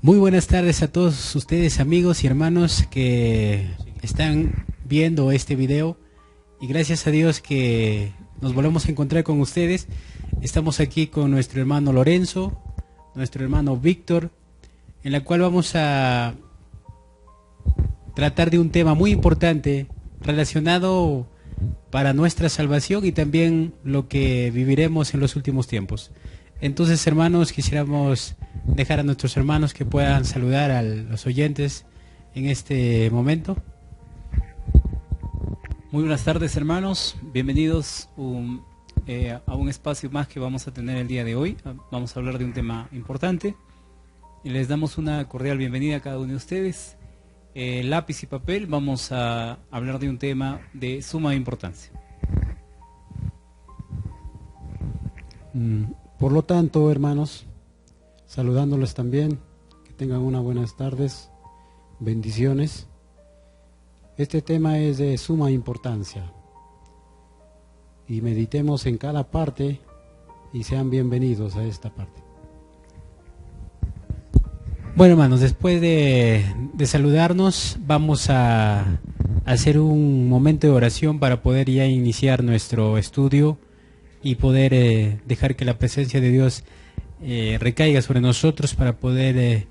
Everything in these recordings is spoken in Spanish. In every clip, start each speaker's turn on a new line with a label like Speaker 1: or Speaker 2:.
Speaker 1: Muy buenas tardes a todos ustedes, amigos y hermanos que están viendo este video, y gracias a Dios que nos volvemos a encontrar con ustedes. Estamos aquí con nuestro hermano Lorenzo, nuestro hermano Víctor, en la cual vamos a tratar de un tema muy importante relacionado para nuestra salvación y también lo que viviremos en los últimos tiempos. Entonces, hermanos, quisiéramos dejar a nuestros hermanos que puedan saludar a los oyentes en este momento.
Speaker 2: Muy buenas tardes, hermanos, bienvenidos a un espacio más que vamos a tener el día de hoy. Vamos a hablar de un tema importante y les damos una cordial bienvenida a cada uno de ustedes. Lápiz y papel, vamos a hablar de un tema de suma importancia.
Speaker 3: Por lo tanto, hermanos, saludándoles también, que tengan unas buenas tardes, bendiciones. Este tema es de suma importancia y meditemos en cada parte y sean bienvenidos a esta parte.
Speaker 1: Bueno, hermanos, después de saludarnos, vamos a hacer un momento de oración para poder ya iniciar nuestro estudio y poder dejar que la presencia de Dios recaiga sobre nosotros para poder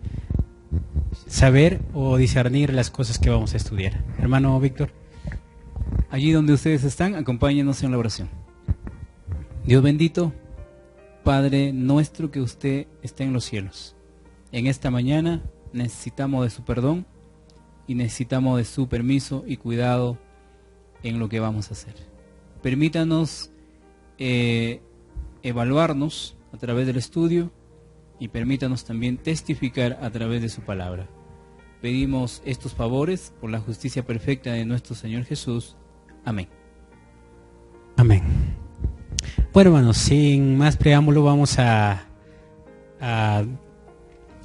Speaker 1: saber o discernir las cosas que vamos a estudiar. Hermano Víctor.
Speaker 2: Allí donde ustedes están, acompáñenos en la oración. Dios bendito, Padre nuestro que usted está en los cielos. En esta mañana necesitamos de su perdón y necesitamos de su permiso y cuidado en lo que vamos a hacer. Permítanos evaluarnos a través del estudio y permítanos también testificar a través de su palabra. Pedimos estos favores por la justicia perfecta de nuestro Señor Jesús. Amén.
Speaker 1: Amén. Bueno, hermanos, sin más preámbulo vamos a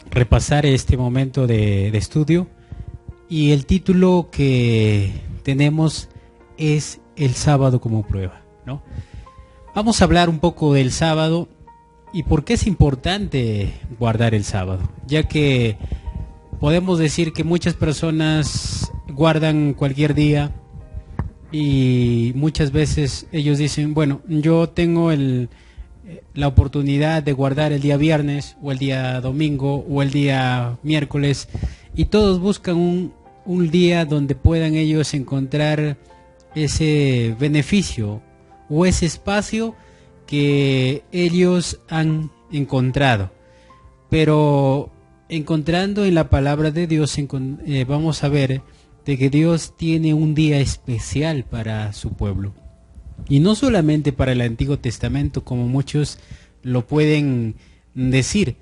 Speaker 1: repasar este momento de estudio, y el título que tenemos es el sábado como prueba, ¿no? Vamos a hablar un poco del sábado y por qué es importante guardar el sábado, ya que podemos decir que muchas personas guardan cualquier día y muchas veces ellos dicen, bueno, yo tengo la oportunidad de guardar el día viernes o el día domingo o el día miércoles, y todos buscan un día donde puedan ellos encontrar ese beneficio o ese espacio que ellos han encontrado. Pero encontrando en la palabra de Dios vamos a ver de que Dios tiene un día especial para su pueblo, y no solamente para el Antiguo Testamento como muchos lo pueden decir.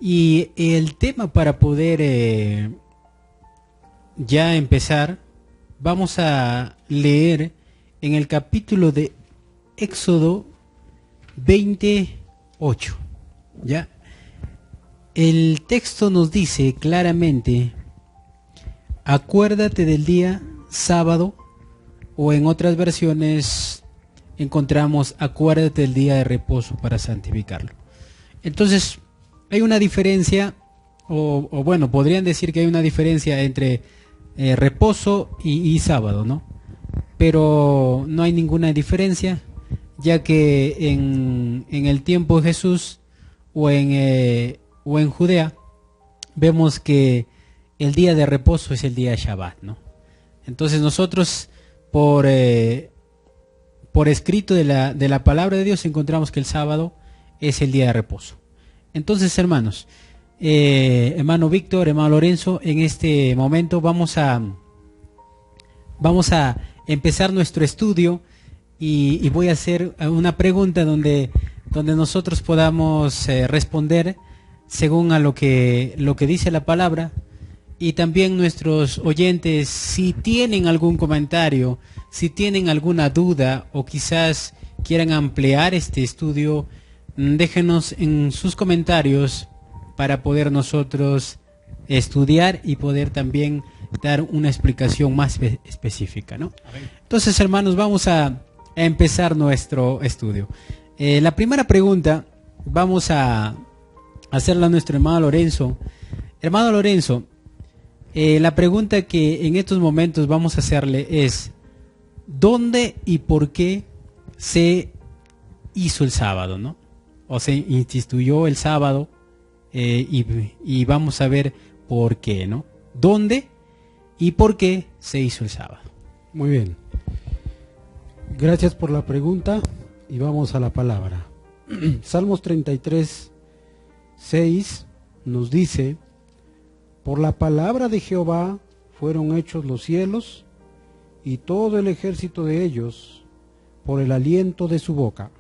Speaker 1: Y el tema, para poder ya empezar, vamos a leer en el capítulo de Éxodo 28, ¿ya? El texto nos dice claramente: acuérdate del día sábado, o en otras versiones encontramos acuérdate del día de reposo para santificarlo. Entonces hay una diferencia, o bueno, podrían decir que hay una diferencia entre reposo y sábado, ¿no? Pero no hay ninguna diferencia, ya que en el tiempo de Jesús o en Judea vemos que el día de reposo es el día de Shabbat, ¿no? Entonces nosotros por escrito de la palabra de Dios encontramos que el sábado es el día de reposo. Entonces, hermanos, hermano Víctor, hermano Lorenzo, en este momento vamos a empezar nuestro estudio, y voy a hacer una pregunta donde nosotros podamos responder según a lo que dice la palabra. Y también nuestros oyentes, si tienen algún comentario, si tienen alguna duda o quizás quieran ampliar este estudio, déjenos en sus comentarios para poder nosotros estudiar y poder también dar una explicación más específica, ¿no? Entonces, hermanos, vamos a empezar nuestro estudio. La primera pregunta vamos a hacerla a nuestro hermano Lorenzo, Hermano Lorenzo, la pregunta que en estos momentos vamos a hacerle es, ¿dónde y por qué se hizo el sábado, ¿no? O se instituyó el sábado, y vamos a ver por qué, ¿no? ¿Dónde y por qué se hizo el sábado?
Speaker 3: Muy bien. Gracias por la pregunta y vamos a la palabra. Salmos 33, 6 nos dice: por la palabra de Jehová fueron hechos los cielos y todo el ejército de ellos por el aliento de su boca.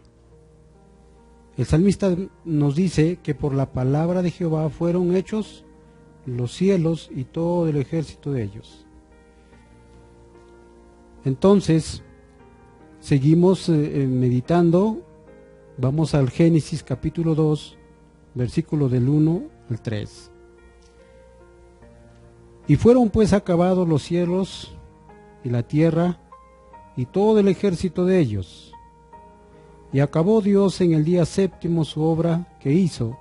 Speaker 3: El salmista nos dice que por la palabra de Jehová fueron hechos los cielos y todo el ejército de ellos. Entonces, seguimos meditando. Vamos al Génesis capítulo 2, versículo del 1 al 3. Y fueron pues acabados los cielos y la tierra y todo el ejército de ellos. Y acabó Dios en el día séptimo su obra que hizo,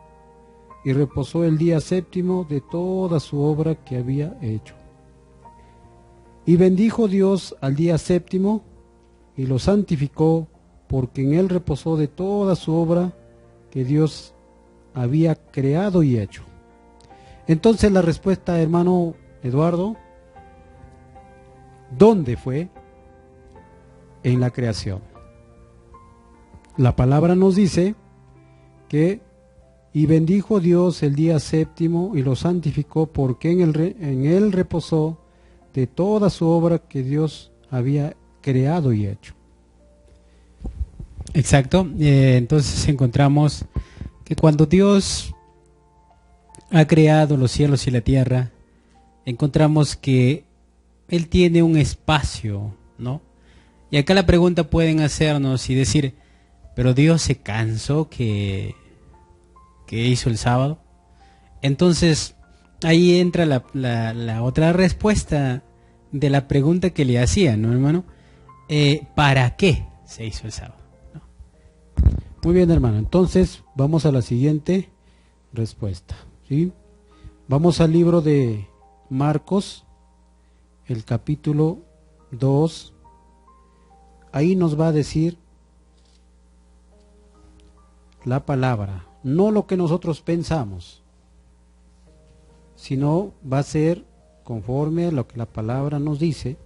Speaker 3: y reposó el día séptimo de toda su obra que había hecho. Y bendijo Dios al día séptimo, y lo santificó, porque en él reposó de toda su obra que Dios había creado y hecho. Entonces la respuesta, hermano Eduardo, ¿dónde fue? En la creación. La palabra nos dice que y bendijo Dios el día séptimo y lo santificó, porque en él reposó de toda su obra que Dios había creado y hecho.
Speaker 1: Exacto. Entonces encontramos que cuando Dios ha creado los cielos y la tierra, encontramos que Él tiene un espacio, ¿no? Y acá la pregunta pueden hacernos y decir, pero Dios se cansó que hizo el sábado. Entonces ahí entra la otra respuesta de la pregunta que le hacía, ¿no, hermano? ¿Para qué se hizo el sábado? ¿No?
Speaker 3: Muy bien, hermano. Entonces vamos a la siguiente respuesta, ¿sí? Vamos al libro de Marcos, el capítulo 2. Ahí nos va a decir la palabra, no lo que nosotros pensamos, sino va a ser conforme a lo que la palabra nos dice.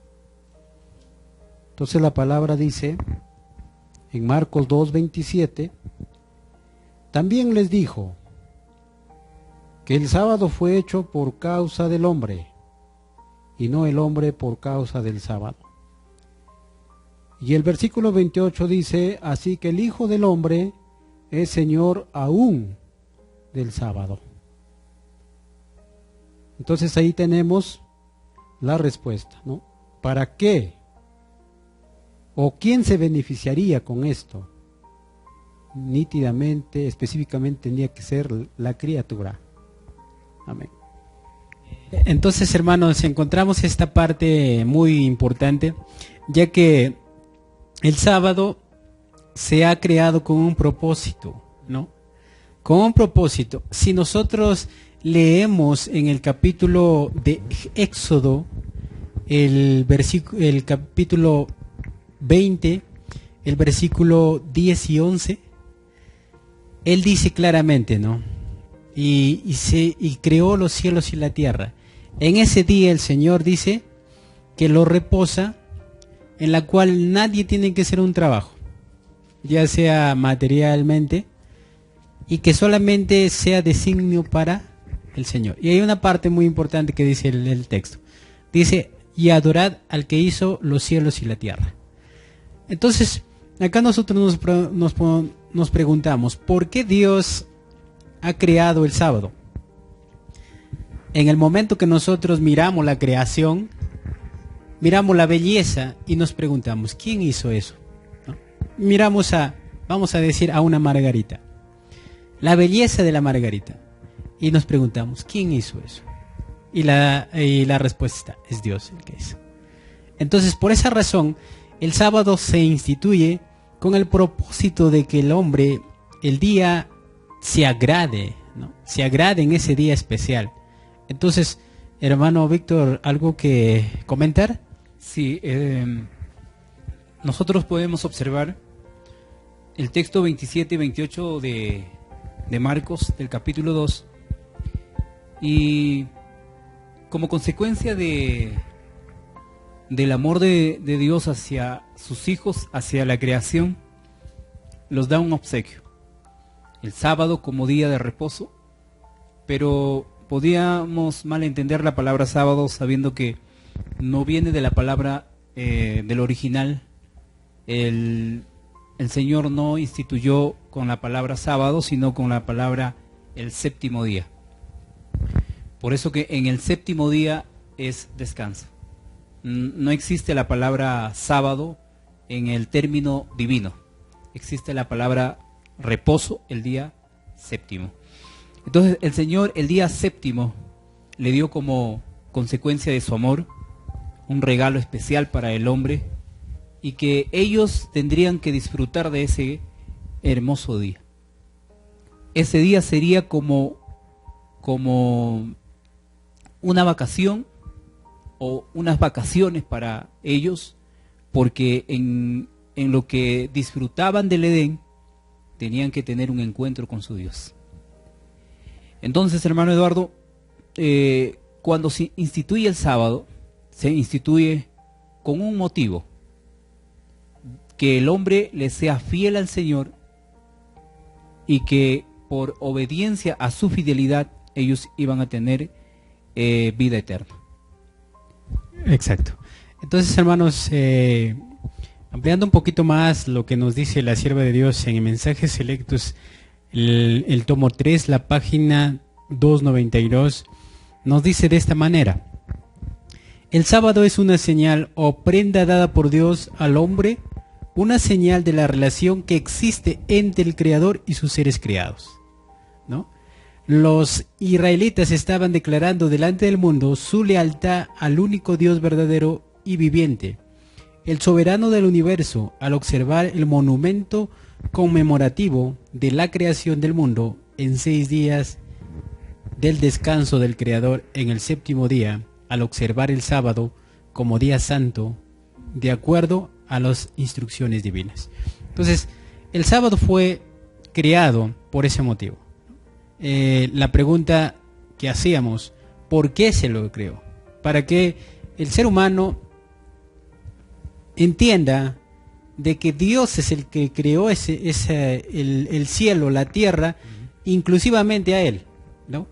Speaker 3: Entonces la palabra dice en Marcos 2:27, también les dijo que el sábado fue hecho por causa del hombre y no el hombre por causa del sábado. Y el versículo 28 dice, así que el Hijo del Hombre es Señor aún del sábado. Entonces ahí tenemos la respuesta, ¿no? ¿Para qué? ¿O quién se beneficiaría con esto? Nítidamente, específicamente tendría que ser la criatura. Amén.
Speaker 1: Entonces, hermanos, encontramos esta parte muy importante, ya que el sábado se ha creado con un propósito, ¿no? Con un propósito. Si nosotros leemos en el capítulo de Éxodo, el capítulo 20, el versículo 10 y 11, él dice claramente, ¿no? Y creó los cielos y la tierra. En ese día el Señor dice que lo reposa, en la cual nadie tiene que hacer un trabajo, ya sea materialmente, y que solamente sea designio para el Señor. Y hay una parte muy importante que dice el texto. Dice, y adorad al que hizo los cielos y la tierra. Entonces, acá nosotros nos preguntamos, ¿por qué Dios ha creado el sábado? En el momento que nosotros miramos la creación, miramos la belleza y nos preguntamos, ¿quién hizo eso? ¿No? Miramos vamos a decir, a una margarita. La belleza de la margarita. Y nos preguntamos, ¿quién hizo eso? Y la respuesta es Dios el que hizo. Entonces, por esa razón, el sábado se instituye con el propósito de que el hombre, el día, se agrade, ¿no? Se agrade en ese día especial. Entonces, hermano Víctor, ¿algo que comentar?
Speaker 2: Sí, nosotros podemos observar el texto 27 y 28 de Marcos, del capítulo 2, y como consecuencia del amor de Dios hacia sus hijos, hacia la creación, los da un obsequio, el sábado como día de reposo, pero podíamos malentender la palabra sábado sabiendo que no viene de la palabra del original. El Señor no instituyó con la palabra sábado, sino con la palabra el séptimo día. Por eso que en el séptimo día es descanso. No existe la palabra sábado en el término divino. Existe la palabra reposo, el día séptimo. Entonces el Señor el día séptimo le dio como consecuencia de su amor un regalo especial para el hombre, y que ellos tendrían que disfrutar de ese hermoso día. Ese día sería como una vacación o unas vacaciones para ellos, porque en lo que disfrutaban del Edén tenían que tener un encuentro con su Dios. Entonces, hermano Eduardo, cuando se instituye el sábado, se instituye con un motivo: que el hombre le sea fiel al Señor y que por obediencia a su fidelidad ellos iban a tener vida eterna.
Speaker 1: Exacto. Entonces, hermanos, ampliando un poquito más lo que nos dice la sierva de Dios en Mensajes Selectos, el tomo 3, la página 292, nos dice de esta manera: el sábado es una señal o prenda dada por Dios al hombre, una señal de la relación que existe entre el Creador y sus seres creados, ¿no? Los israelitas estaban declarando delante del mundo su lealtad al único Dios verdadero y viviente, el soberano del universo, al observar el monumento conmemorativo de la creación del mundo en 6 días del descanso del Creador en el séptimo día, al observar el sábado como día santo, de acuerdo a las instrucciones divinas. Entonces, el sábado fue creado por ese motivo. La pregunta que hacíamos: ¿por qué se lo creó? Para que el ser humano entienda de que Dios es el que creó el cielo, la tierra, inclusivamente a Él, ¿no?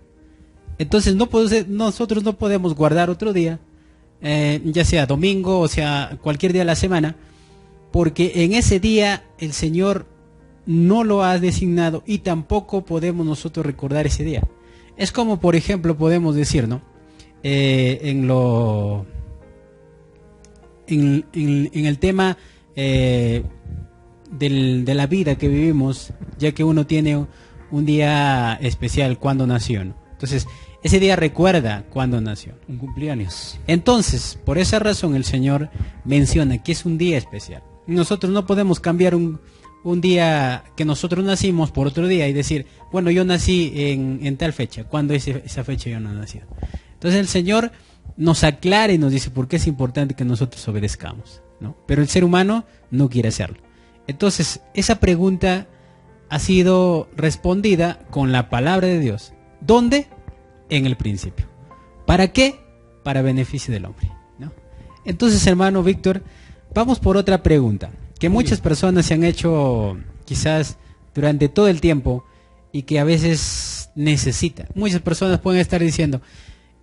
Speaker 1: Entonces nosotros no podemos guardar otro día, ya sea domingo o sea cualquier día de la semana, porque en ese día el Señor no lo ha designado y tampoco podemos nosotros recordar ese día. Es como, por ejemplo, podemos decir, ¿no? En el tema de la vida que vivimos, ya que uno tiene un día especial cuando nació, ¿no? Entonces, ese día recuerda cuando nació,
Speaker 2: un cumpleaños.
Speaker 1: Entonces, por esa razón el Señor menciona que es un día especial. Nosotros no podemos cambiar un día que nosotros nacimos por otro día y decir, bueno, yo nací en tal fecha, cuando esa fecha yo no nací. Entonces el Señor nos aclara y nos dice por qué es importante que nosotros obedezcamos, ¿no? Pero el ser humano no quiere hacerlo. Entonces, esa pregunta ha sido respondida con la palabra de Dios. ¿Dónde? En el principio. ¿Para qué? Para beneficio del hombre, ¿no? Entonces, hermano Víctor, vamos por otra pregunta que muchas personas se han hecho quizás durante todo el tiempo y que a veces necesitan. Muchas personas pueden estar diciendo,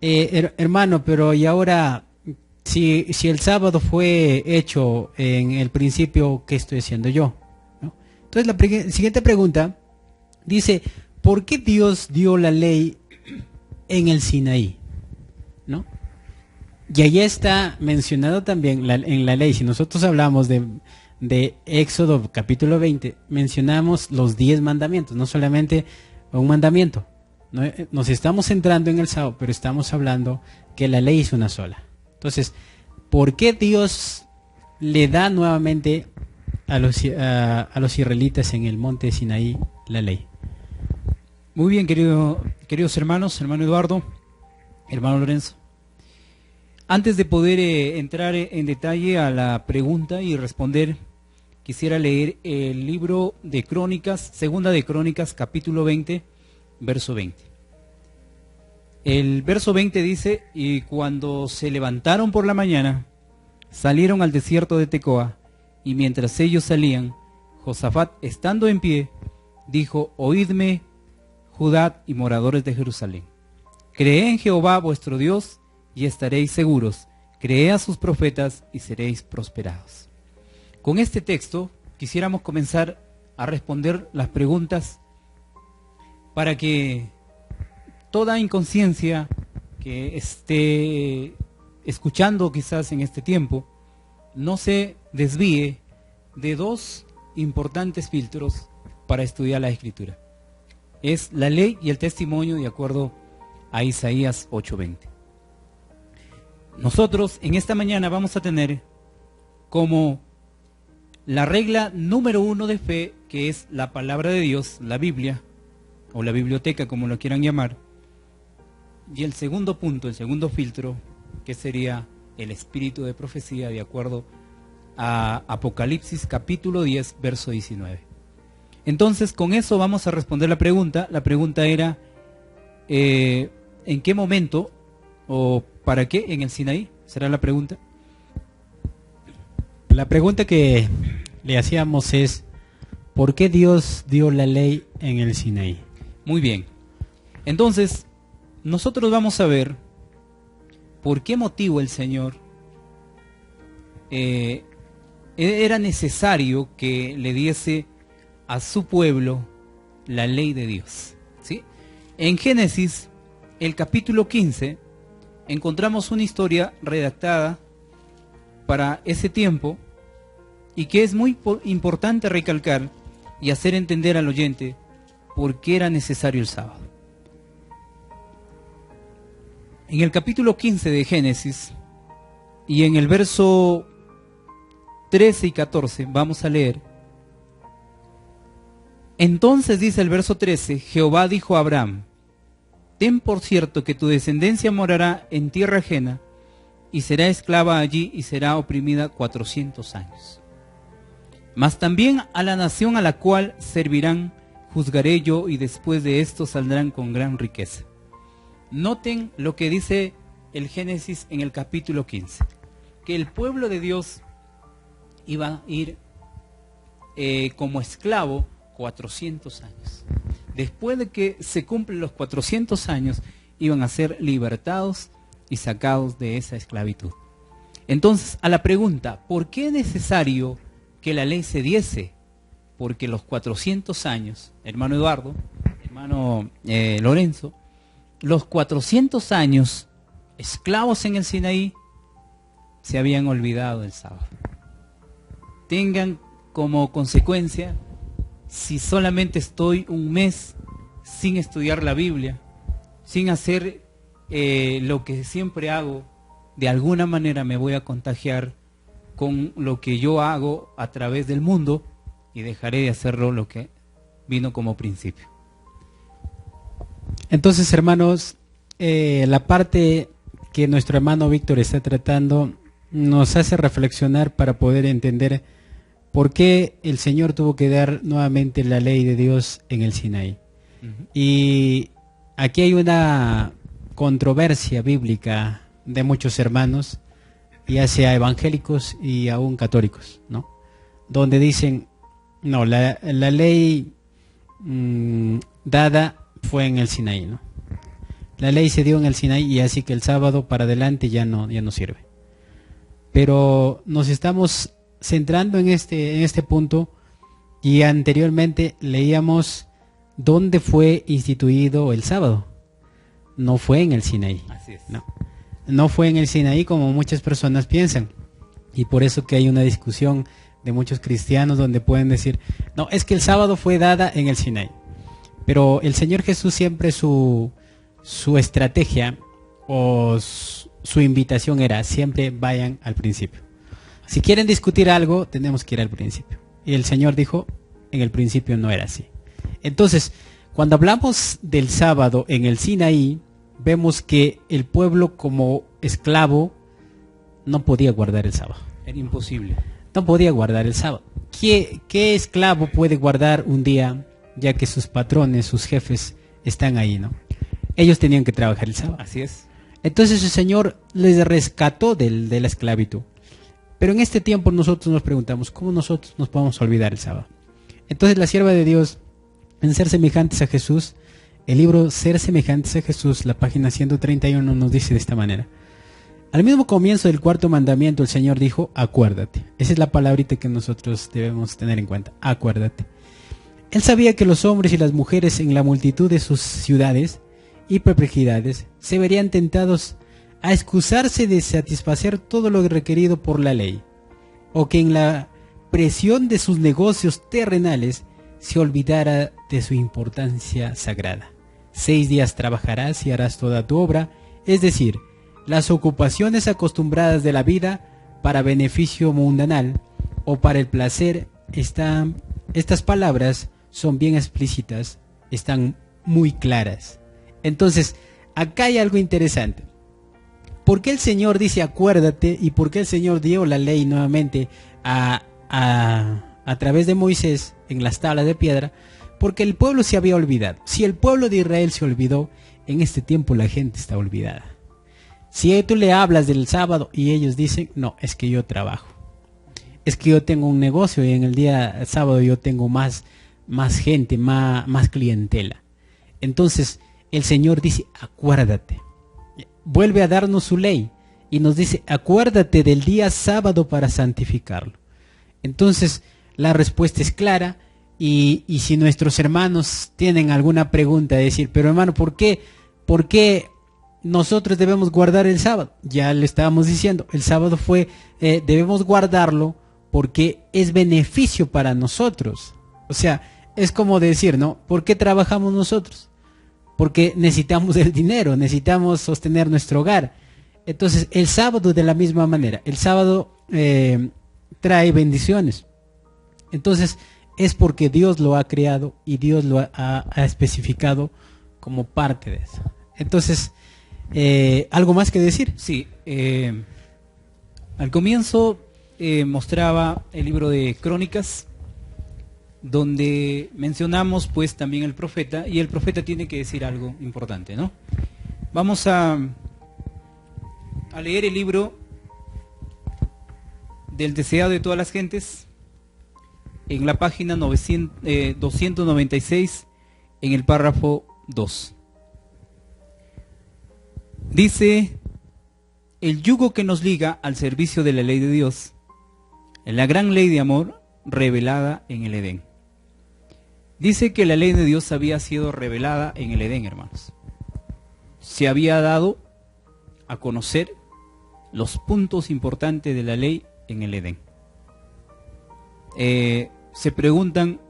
Speaker 1: hermano, pero ¿y ahora si el sábado fue hecho en el principio, qué estoy haciendo yo? ¿No? Entonces la siguiente pregunta dice, ¿por qué Dios dio la ley en el Sinaí? ¿No? Y ahí está mencionado también en la ley. Si nosotros hablamos de Éxodo capítulo 20, mencionamos los 10 mandamientos, no solamente un mandamiento. Nos estamos centrando en el sábado, pero estamos hablando que la ley es una sola. Entonces, ¿por qué Dios le da nuevamente a los israelitas en el monte de Sinaí la ley?
Speaker 2: Muy bien, queridos hermanos, hermano Eduardo. Hermano Lorenzo, antes de poder entrar en detalle a la pregunta y responder, quisiera leer el libro de Crónicas, Segunda de Crónicas, capítulo 20, verso 20. El verso 20 dice: y cuando se levantaron por la mañana, salieron al desierto de Tecoa, y mientras ellos salían, Josafat, estando en pie, dijo: oídme, Judá y moradores de Jerusalén. Creed en Jehová vuestro Dios y estaréis seguros. Creed a sus profetas y seréis prosperados. Con este texto quisiéramos comenzar a responder las preguntas para que toda inconsciencia que esté escuchando quizás en este tiempo no se desvíe de dos importantes filtros para estudiar la Escritura. Es la ley y el testimonio, de acuerdo a Isaías 8:20. Nosotros en esta mañana vamos a tener como la regla número 1 de fe, que es la palabra de Dios, la Biblia, o la biblioteca, como lo quieran llamar, y el segundo punto, el segundo filtro, que sería el espíritu de profecía, de acuerdo a Apocalipsis capítulo 10, verso 19. Entonces, con eso vamos a responder la pregunta. La pregunta era, ¿en qué momento o para qué en el Sinaí? ¿Será la pregunta?
Speaker 1: La pregunta que le hacíamos es, ¿por qué Dios dio la ley en el Sinaí?
Speaker 2: Muy bien. Entonces, nosotros vamos a ver por qué motivo el Señor era necesario que le diese a su pueblo la ley de Dios, ¿sí? En Génesis, el capítulo 15, encontramos una historia redactada para ese tiempo y que es muy importante recalcar y hacer entender al oyente por qué era necesario el sábado. En el capítulo 15 de Génesis y en el verso 13 y 14 vamos a leer: entonces dice el verso 13, Jehová dijo a Abraham: ten por cierto que tu descendencia morará en tierra ajena y será esclava allí y será oprimida 400 años. Mas también a la nación a la cual servirán juzgaré yo, y después de esto saldrán con gran riqueza. Noten lo que dice el Génesis en el capítulo 15, que el pueblo de Dios iba a ir como esclavo 400 años. Después de que se cumplen los 400 años, iban a ser libertados y sacados de esa esclavitud. Entonces, a la pregunta, ¿por qué es necesario que la ley se diese? Porque los 400 años, hermano Eduardo, hermano Lorenzo, los 400 años esclavos en el Sinaí se habían olvidado del sábado. Tengan como consecuencia, si solamente estoy un mes sin estudiar la Biblia, sin hacer lo que siempre hago, de alguna manera me voy a contagiar con lo que yo hago a través del mundo y dejaré de hacerlo lo que vino como principio.
Speaker 1: Entonces, hermanos, la parte que nuestro hermano Víctor está tratando nos hace reflexionar para poder entender por qué el Señor tuvo que dar nuevamente la ley de Dios en el Sinaí. Y aquí hay una controversia bíblica de muchos hermanos, ya sea evangélicos y aún católicos, ¿no? Donde dicen, no, la ley dada fue en el Sinaí, ¿no? La ley se dio en el Sinaí y así que el sábado para adelante ya no sirve. Pero nos estamos centrando en este punto, y anteriormente leíamos dónde fue instituido el sábado. No fue en el Sinaí.
Speaker 2: Así es.
Speaker 1: No fue en el Sinaí como muchas personas piensan. Y por eso que hay una discusión de muchos cristianos donde pueden decir, no, es que el sábado fue dada en el Sinaí. Pero el Señor Jesús siempre su estrategia o su invitación era siempre vayan al principio. Si quieren discutir algo, tenemos que ir al principio. Y el Señor dijo, en el principio no era así. Entonces, cuando hablamos del sábado en el Sinaí, vemos que el pueblo como esclavo no podía guardar el sábado.
Speaker 2: Era imposible.
Speaker 1: No podía guardar el sábado. ¿Qué esclavo puede guardar un día, ya que sus patrones, sus jefes están ahí, ¿no? Ellos tenían que trabajar el sábado.
Speaker 2: Así es.
Speaker 1: Entonces el Señor les rescató de la esclavitud. Pero en este tiempo nosotros nos preguntamos, ¿cómo nosotros nos podemos olvidar el sábado? Entonces la sierva de Dios, en Ser Semejantes a Jesús, el libro Ser Semejantes a Jesús, la página 131, nos dice de esta manera. Al mismo comienzo del cuarto mandamiento, el Señor dijo, acuérdate. Esa es la palabrita que nosotros debemos tener en cuenta, acuérdate. Él sabía que los hombres y las mujeres en la multitud de sus ciudades y perplejidades se verían tentados a excusarse de satisfacer todo lo requerido por la ley, o que en la presión de sus negocios terrenales se olvidara de su importancia sagrada. 6 días trabajarás y harás toda tu obra, es decir, las ocupaciones acostumbradas de la vida para beneficio mundanal o para el placer. Estas palabras son bien explícitas, están muy claras. Entonces, acá hay algo interesante. ¿Por qué el Señor dice acuérdate y por qué el Señor dio la ley nuevamente a través de Moisés en las tablas de piedra? Porque el pueblo se había olvidado. Si el pueblo de Israel se olvidó, en este tiempo la gente está olvidada. Si tú le hablas del sábado y ellos dicen, no, es que yo trabajo. Es que yo tengo un negocio y en el día sábado yo tengo más gente, más clientela. Entonces el Señor dice, acuérdate. Vuelve a darnos su ley y nos dice, acuérdate del día sábado para santificarlo. Entonces la respuesta es clara y si nuestros hermanos tienen alguna pregunta, decir, pero hermano, ¿por qué nosotros debemos guardar el sábado? Ya le estábamos diciendo, el sábado debemos guardarlo porque es beneficio para nosotros. O sea, es como decir, ¿no? ¿Por qué trabajamos nosotros? Porque necesitamos el dinero, necesitamos sostener nuestro hogar. Entonces, el sábado de la misma manera, el sábado trae bendiciones. Entonces, es porque Dios lo ha creado y Dios lo ha especificado como parte de eso. Entonces, ¿algo más que decir?
Speaker 2: Sí, al comienzo mostraba el libro de Crónicas, donde mencionamos pues también el profeta, y el profeta tiene que decir algo importante, ¿no? Vamos a leer el libro del deseado de todas las gentes, en la página 296, en el párrafo 2. Dice, el yugo que nos liga al servicio de la ley de Dios, en la gran ley de amor revelada en el Edén. Dice que la ley de Dios había sido revelada en el Edén, hermanos. Se había dado a conocer los puntos importantes de la ley en el Edén. Se preguntan,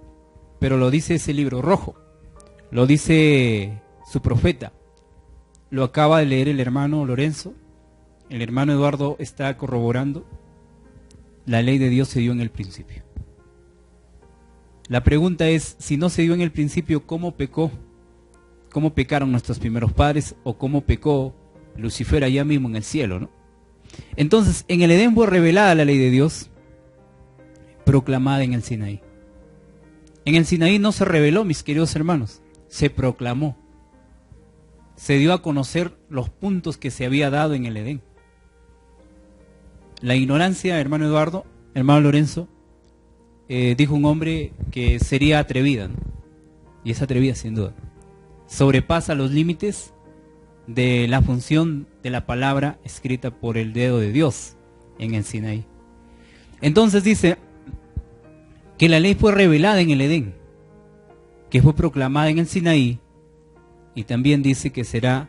Speaker 2: pero lo dice ese libro rojo, lo dice su profeta, lo acaba de leer el hermano Lorenzo, el hermano Eduardo está corroborando, la ley de Dios se dio en el principio. La pregunta es, si no se dio en el principio, ¿cómo pecó? ¿Cómo pecaron nuestros primeros padres? ¿O cómo pecó Lucifer allá mismo en el cielo, ¿no? Entonces, en el Edén fue revelada la ley de Dios, proclamada en el Sinaí. En el Sinaí no se reveló, mis queridos hermanos, se proclamó. Se dio a conocer los puntos que se había dado en el Edén. La ignorancia, hermano Eduardo, hermano Lorenzo, dijo un hombre que sería atrevida, ¿no? Y es atrevida sin duda. Sobrepasa los límites de la función de la palabra escrita por el dedo de Dios en el Sinaí. Entonces dice que la ley fue revelada en el Edén, que fue proclamada en el Sinaí, y también dice que será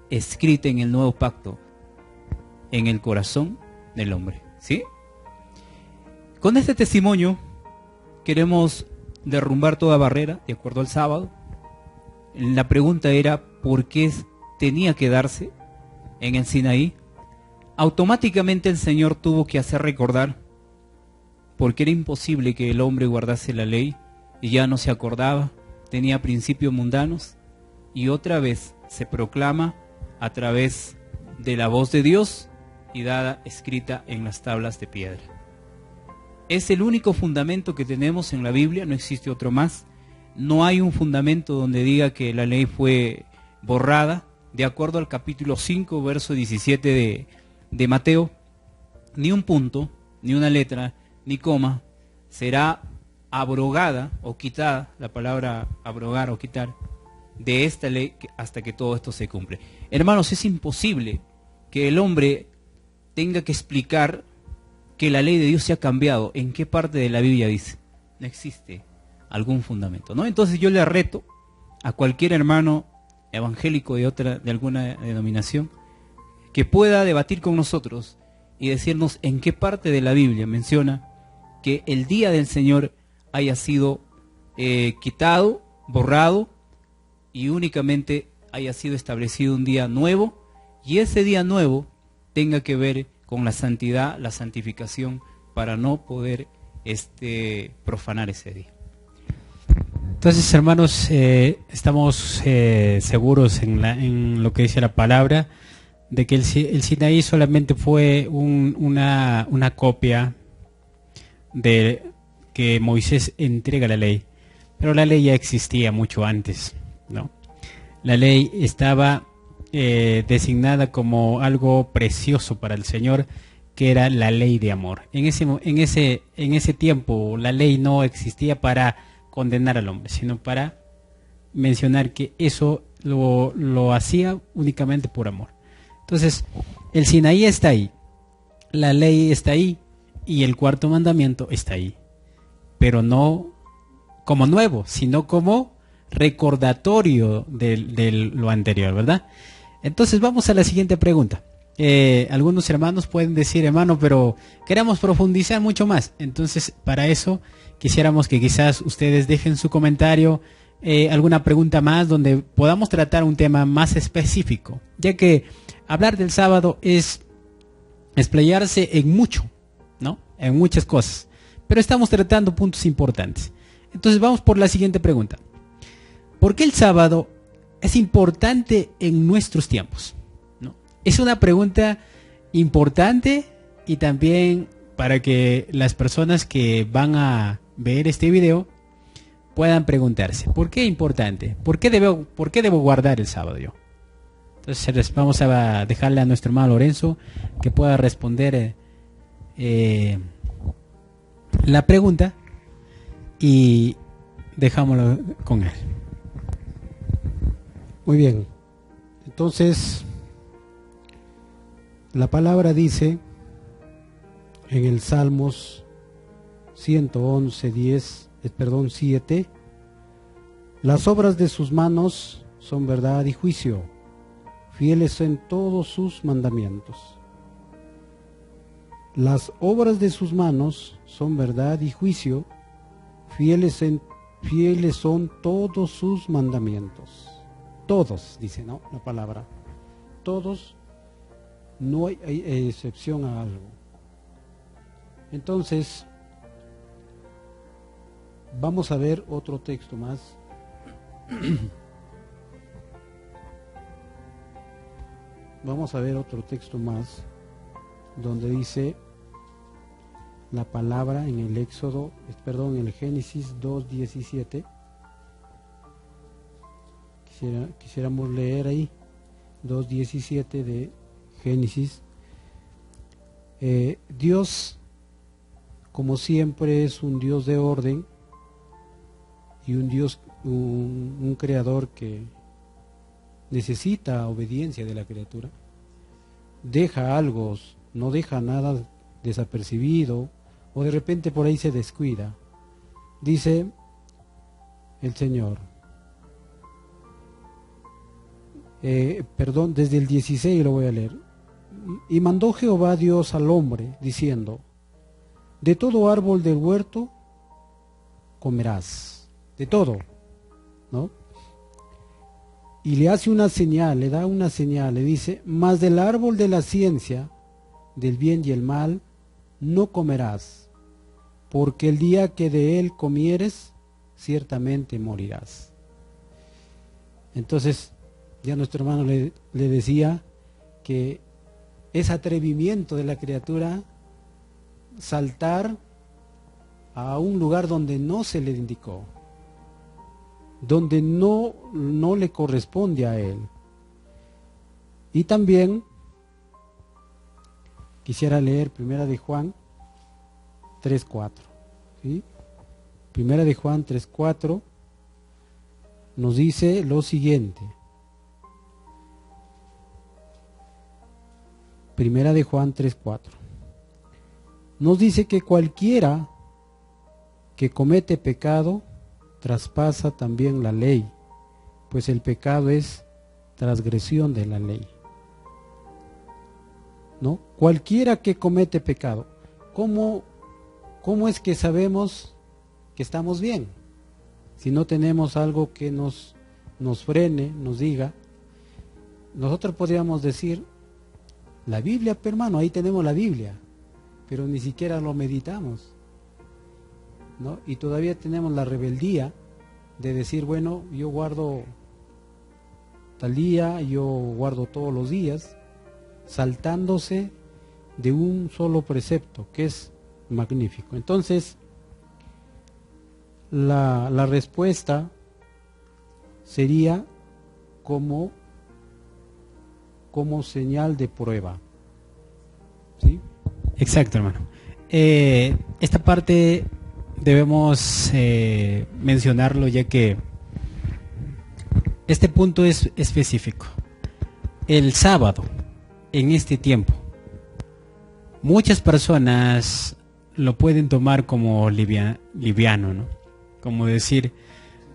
Speaker 2: escrita en el nuevo pacto, en el corazón del hombre, ¿sí? Con este testimonio queremos derrumbar toda barrera de acuerdo al sábado. La pregunta era ¿por qué tenía que darse en el Sinaí? Automáticamente el Señor tuvo que hacer recordar, porque era imposible que el hombre guardase la ley y ya no se acordaba, tenía principios mundanos, y otra vez se proclama a través de la voz de Dios y dada escrita en las tablas de piedra. Es el único fundamento que tenemos en la Biblia, no existe otro más. No hay un fundamento donde diga que la ley fue borrada. De acuerdo al capítulo 5, verso 17 de Mateo, ni un punto, ni una letra, ni coma será abrogada o quitada, la palabra abrogar o quitar, de esta ley hasta que todo esto se cumple. Hermanos, es imposible que el hombre tenga que explicar que la ley de Dios se ha cambiado. ¿En qué parte de la Biblia dice? No existe algún fundamento, ¿no? Entonces yo le reto a cualquier hermano evangélico de alguna denominación que pueda debatir con nosotros y decirnos en qué parte de la Biblia menciona que el día del Señor haya sido quitado, borrado, y únicamente haya sido establecido un día nuevo, y ese día nuevo tenga que ver con la santidad, la santificación, para no poder profanar ese día.
Speaker 1: Entonces, hermanos, estamos seguros en lo que dice la palabra, de que el Sinaí solamente fue una copia de que Moisés entrega la ley, pero la ley ya existía mucho antes, ¿no? La ley estaba designada como algo precioso para el Señor, que era la ley de amor. En ese tiempo la ley no existía para condenar al hombre, sino para mencionar que eso lo hacía únicamente por amor. Entonces, el Sinaí está ahí, la ley está ahí, y el cuarto mandamiento está ahí, pero no como nuevo, sino como recordatorio de lo anterior, ¿verdad? Entonces vamos a la siguiente pregunta. Algunos hermanos pueden decir, hermano, pero queremos profundizar mucho más. Entonces, para eso quisiéramos que quizás ustedes dejen su comentario, alguna pregunta más donde podamos tratar un tema más específico, ya que hablar del sábado es explayarse en mucho, ¿no? En muchas cosas, pero estamos tratando puntos importantes. Entonces vamos por la siguiente pregunta. ¿Por qué el sábado es importante en nuestros tiempos? ¿No? Es una pregunta importante, y también para que las personas que van a ver este video puedan preguntarse, ¿por qué es importante? ¿Por qué debo guardar el sábado yo? Entonces vamos a dejarle a nuestro hermano Lorenzo que pueda responder la pregunta, y dejámoslo con él.
Speaker 3: Muy bien. Entonces, la palabra dice en el Salmos 7, las obras de sus manos son verdad y juicio, fieles en todos sus mandamientos. Las obras de sus manos son verdad y juicio, fieles son todos sus mandamientos. Todos, dice, ¿no? La palabra. Todos, no hay excepción a algo. Entonces, vamos a ver otro texto más. Vamos a ver otro texto más, donde dice la palabra en el en el Génesis 2:17. Quisiéramos leer ahí 2:17 de Génesis. Dios, como siempre, es un Dios de orden y un creador que necesita obediencia de la criatura. Deja algo, no deja nada desapercibido, o de repente por ahí se descuida. Dice el Señor, desde el 16 lo voy a leer. Y mandó Jehová Dios al hombre, diciendo, de todo árbol del huerto comerás, de todo, ¿no? Y le hace una señal, le da una señal, le dice, mas del árbol de la ciencia, del bien y el mal, no comerás, porque el día que de él comieres, ciertamente morirás. Entonces, Ya nuestro hermano le decía que es atrevimiento de la criatura saltar a un lugar donde no se le indicó, donde no le corresponde a él. Y también quisiera leer Primera de Juan 3:4, ¿sí? Primera de Juan 3:4 nos dice lo siguiente. Primera de Juan 3:4 nos dice que cualquiera que comete pecado traspasa también la ley, pues el pecado es transgresión de la ley. ¿No? Cualquiera que comete pecado. ¿Cómo es que sabemos que estamos bien? Si no tenemos algo que nos frene, nos diga, nosotros podríamos decir, la Biblia, hermano, ahí tenemos la Biblia, pero ni siquiera lo meditamos, ¿no? Y todavía tenemos la rebeldía de decir, bueno, yo guardo tal día, yo guardo todos los días, saltándose de un solo precepto, que es magnífico. Entonces, la respuesta sería como señal de prueba. ¿Sí?
Speaker 1: Exacto, hermano. Esta parte debemos mencionarlo, ya que este punto es específico. El sábado, en este tiempo, muchas personas lo pueden tomar como liviano, ¿no? Como decir,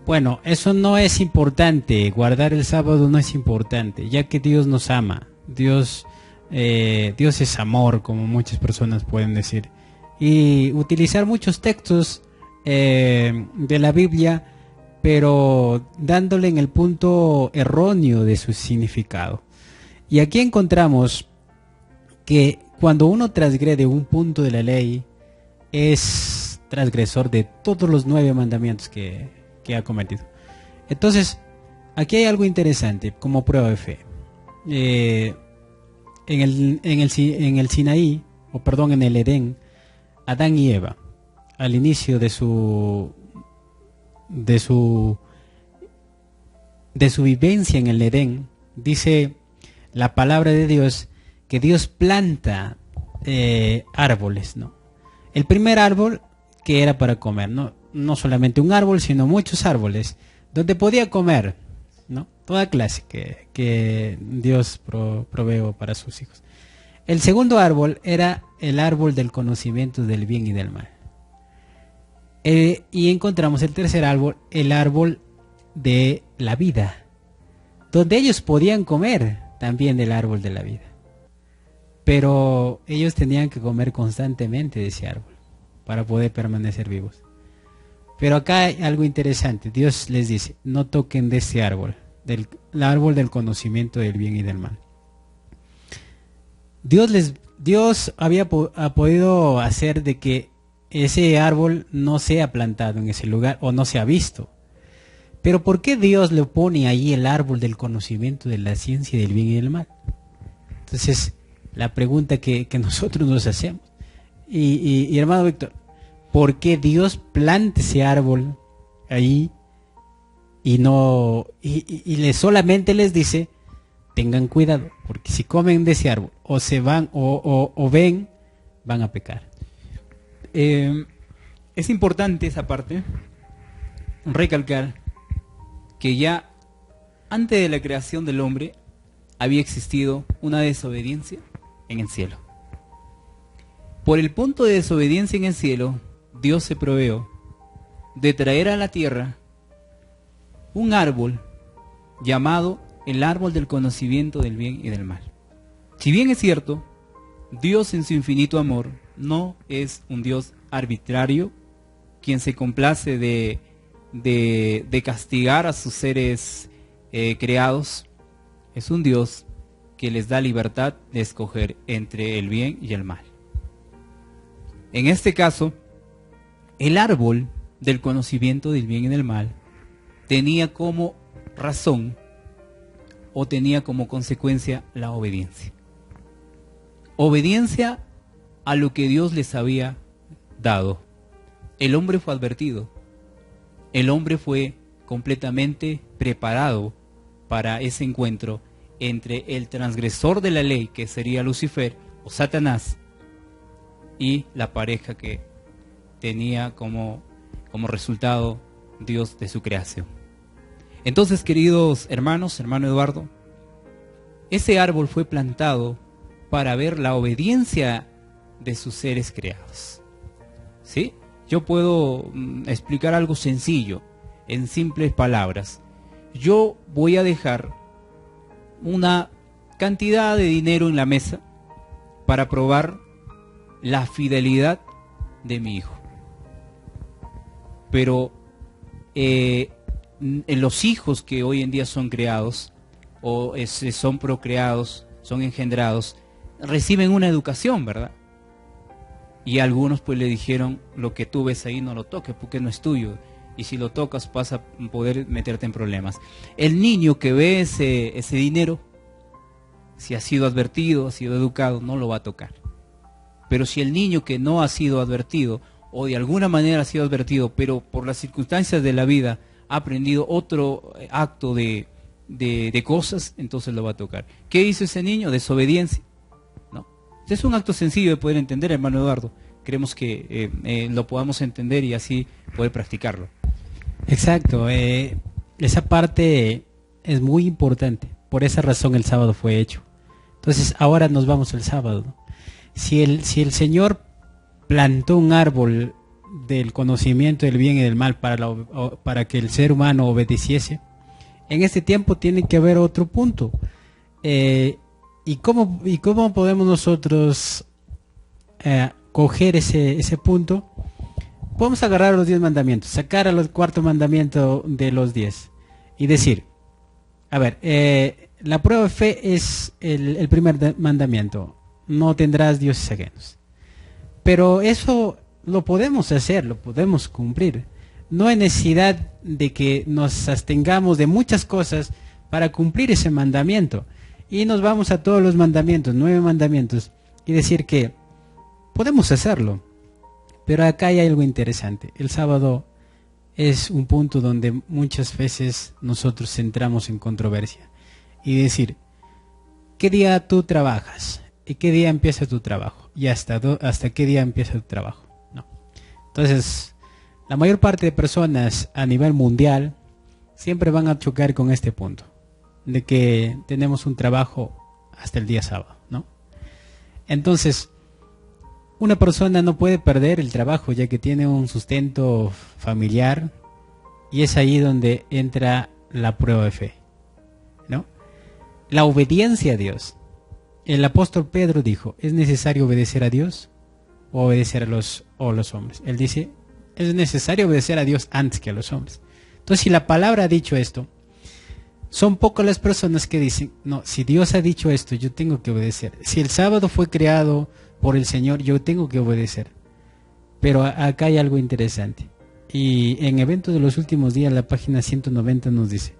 Speaker 1: bueno, eso no es importante, guardar el sábado no es importante, ya que Dios nos ama, Dios es amor, como muchas personas pueden decir, y utilizar muchos textos de la Biblia, pero dándole en el punto erróneo de su significado. Y aquí encontramos que cuando uno transgrede un punto de la ley, es transgresor de todos los 9 mandamientos que ha cometido. Entonces, aquí hay algo interesante como prueba de fe. En el Sinaí, en el Edén, Adán y Eva, al inicio de su vivencia en el Edén, dice la palabra de Dios que Dios planta árboles, ¿no? El primer árbol que era para comer, no solamente un árbol, sino muchos árboles, donde podía comer, ¿no? Toda clase que Dios proveó para sus hijos. El segundo árbol era el árbol del conocimiento del bien y del mal. Y encontramos el tercer árbol, el árbol de la vida, donde ellos podían comer también del árbol de la vida. Pero ellos tenían que comer constantemente de ese árbol para poder permanecer vivos. Pero acá hay algo interesante. Dios les dice, no toquen de ese árbol, el árbol del conocimiento del bien y del mal. Dios ha podido hacer de que ese árbol no sea plantado en ese lugar o no sea visto. Pero ¿por qué Dios le pone ahí el árbol del conocimiento de la ciencia del bien y del mal? Entonces, la pregunta que nosotros nos hacemos. Y hermano Víctor, ¿por qué Dios planta ese árbol ahí y solamente les dice, tengan cuidado, porque si comen de ese árbol o se van o ven, van a pecar?
Speaker 2: Es importante esa parte, recalcar que ya antes de la creación del hombre había existido una desobediencia en el cielo. Por el punto de desobediencia en el cielo, Dios se proveó de traer a la tierra un árbol llamado el árbol del conocimiento del bien y del mal. Si bien es cierto, Dios en su infinito amor no es un Dios arbitrario, quien se complace de castigar a sus seres creados. Es un Dios que les da libertad de escoger entre el bien y el mal. En este caso, el árbol del conocimiento del bien y del mal tenía como razón o tenía como consecuencia la obediencia. Obediencia a lo que Dios les había dado. El hombre fue advertido. El hombre fue completamente preparado para ese encuentro entre el transgresor de la ley, que sería Lucifer o Satanás, y la pareja que tenía como resultado Dios de su creación. Entonces, queridos hermanos, hermano Eduardo, ese árbol fue plantado para ver la obediencia de sus seres creados. ¿Sí? Yo puedo explicar algo sencillo, en simples palabras. Yo voy a dejar una cantidad de dinero en la mesa para probar la fidelidad de mi hijo. Pero en los hijos que hoy en día son creados, o son procreados, son engendrados, reciben una educación, ¿verdad? Y algunos pues le dijeron, lo que tú ves ahí no lo toques porque no es tuyo, y si lo tocas vas a poder meterte en problemas. El niño que ve ese dinero, si ha sido advertido, ha sido educado, no lo va a tocar. Pero si el niño que no ha sido advertido, o de alguna manera ha sido advertido, pero por las circunstancias de la vida ha aprendido otro acto de cosas, entonces lo va a tocar. ¿Qué hizo ese niño? Desobediencia. ¿No? Es un acto sencillo de poder entender, hermano Eduardo. Queremos que lo podamos entender y así poder practicarlo.
Speaker 1: Exacto. Esa parte es muy importante. Por esa razón el sábado fue hecho. Entonces ahora nos vamos al sábado, ¿no? Si el Señor plantó un árbol del conocimiento del bien y del mal para que el ser humano obedeciese, en este tiempo tiene que haber otro punto. ¿Y cómo podemos nosotros coger ese punto? Podemos agarrar los 10 mandamientos, sacar al cuarto mandamiento de los 10 y decir, a ver, la prueba de fe es el primer mandamiento: no tendrás dioses ajenos. Pero eso lo podemos hacer, lo podemos cumplir. No hay necesidad de que nos abstengamos de muchas cosas para cumplir ese mandamiento. Y nos vamos a todos los mandamientos, 9 mandamientos, y decir que podemos hacerlo. Pero acá hay algo interesante. El sábado es un punto donde muchas veces nosotros entramos en controversia. Y decir, ¿qué día tú trabajas? ¿Y qué día empieza tu trabajo? ¿Y hasta qué día empieza tu trabajo? No. Entonces, la mayor parte de personas a nivel mundial siempre van a chocar con este punto, de que tenemos un trabajo hasta el día sábado, ¿no? Entonces, una persona no puede perder el trabajo ya que tiene un sustento familiar, y es ahí donde entra la prueba de fe, ¿no? La obediencia a Dios. El apóstol Pedro dijo, ¿es necesario obedecer a Dios o obedecer a los hombres? Él dice, es necesario obedecer a Dios antes que a los hombres. Entonces, si la palabra ha dicho esto, son pocas las personas que dicen, no, si Dios ha dicho esto, yo tengo que obedecer. Si el sábado fue creado por el Señor, yo tengo que obedecer. Pero acá hay algo interesante. Y en Eventos de los Últimos Días, la página 190 nos dice,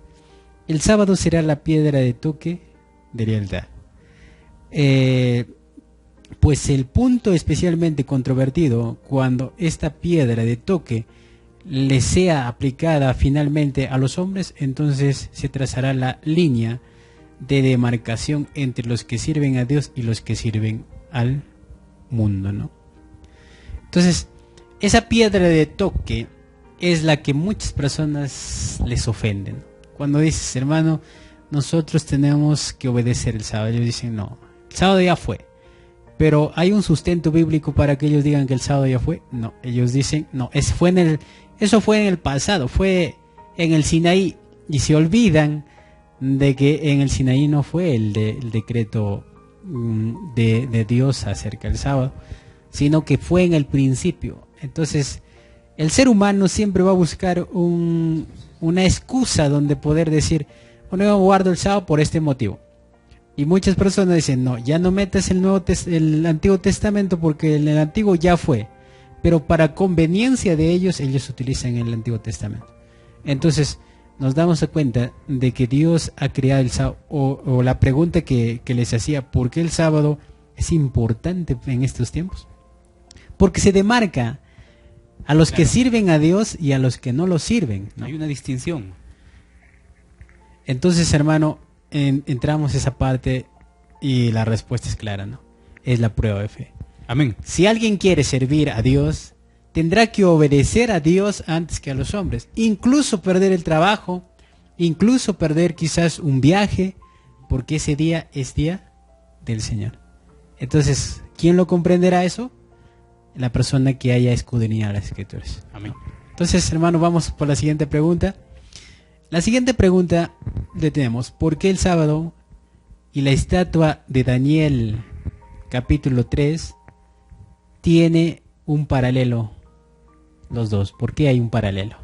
Speaker 1: el sábado será la piedra de toque de lealtad. Pues el punto especialmente controvertido, cuando esta piedra de toque le sea aplicada finalmente a los hombres, entonces se trazará la línea de demarcación entre los que sirven a Dios y los que sirven al mundo, ¿no? Entonces, esa piedra de toque es la que muchas personas les ofenden. Cuando dices, hermano, nosotros tenemos que obedecer el sábado, ellos dicen, no, el sábado ya fue. Pero ¿hay un sustento bíblico para que ellos digan que el sábado ya fue? No, ellos dicen, no, eso fue en el pasado, fue en el Sinaí. Y se olvidan de que en el Sinaí no fue el decreto de Dios acerca del sábado, sino que fue en el principio. Entonces, el ser humano siempre va a buscar una excusa donde poder decir, bueno, yo guardo el sábado por este motivo. Y muchas personas dicen, no, ya no metas el Antiguo Testamento porque el Antiguo ya fue. Pero para conveniencia de ellos utilizan el Antiguo Testamento. Entonces, nos damos cuenta de que Dios ha creado el sábado, o la pregunta que les hacía, ¿por qué el sábado es importante en estos tiempos? Porque se demarca a los que sirven a Dios y a los que no lo sirven, ¿no?
Speaker 2: Hay una distinción.
Speaker 1: Entonces, hermano, entramos a esa parte y la respuesta es clara, ¿no? Es la prueba de fe.
Speaker 2: Amén.
Speaker 1: Si alguien quiere servir a Dios, tendrá que obedecer a Dios antes que a los hombres. Incluso perder el trabajo, incluso perder quizás un viaje, porque ese día es día del Señor. Entonces, ¿quién lo comprenderá eso? La persona que haya escudriñado las Escrituras.
Speaker 2: Amén.
Speaker 1: Entonces, hermano, vamos por la siguiente pregunta. La siguiente pregunta le tenemos: ¿por qué el sábado y la estatua de Daniel capítulo 3 tiene un paralelo? Los dos, ¿por qué hay un paralelo?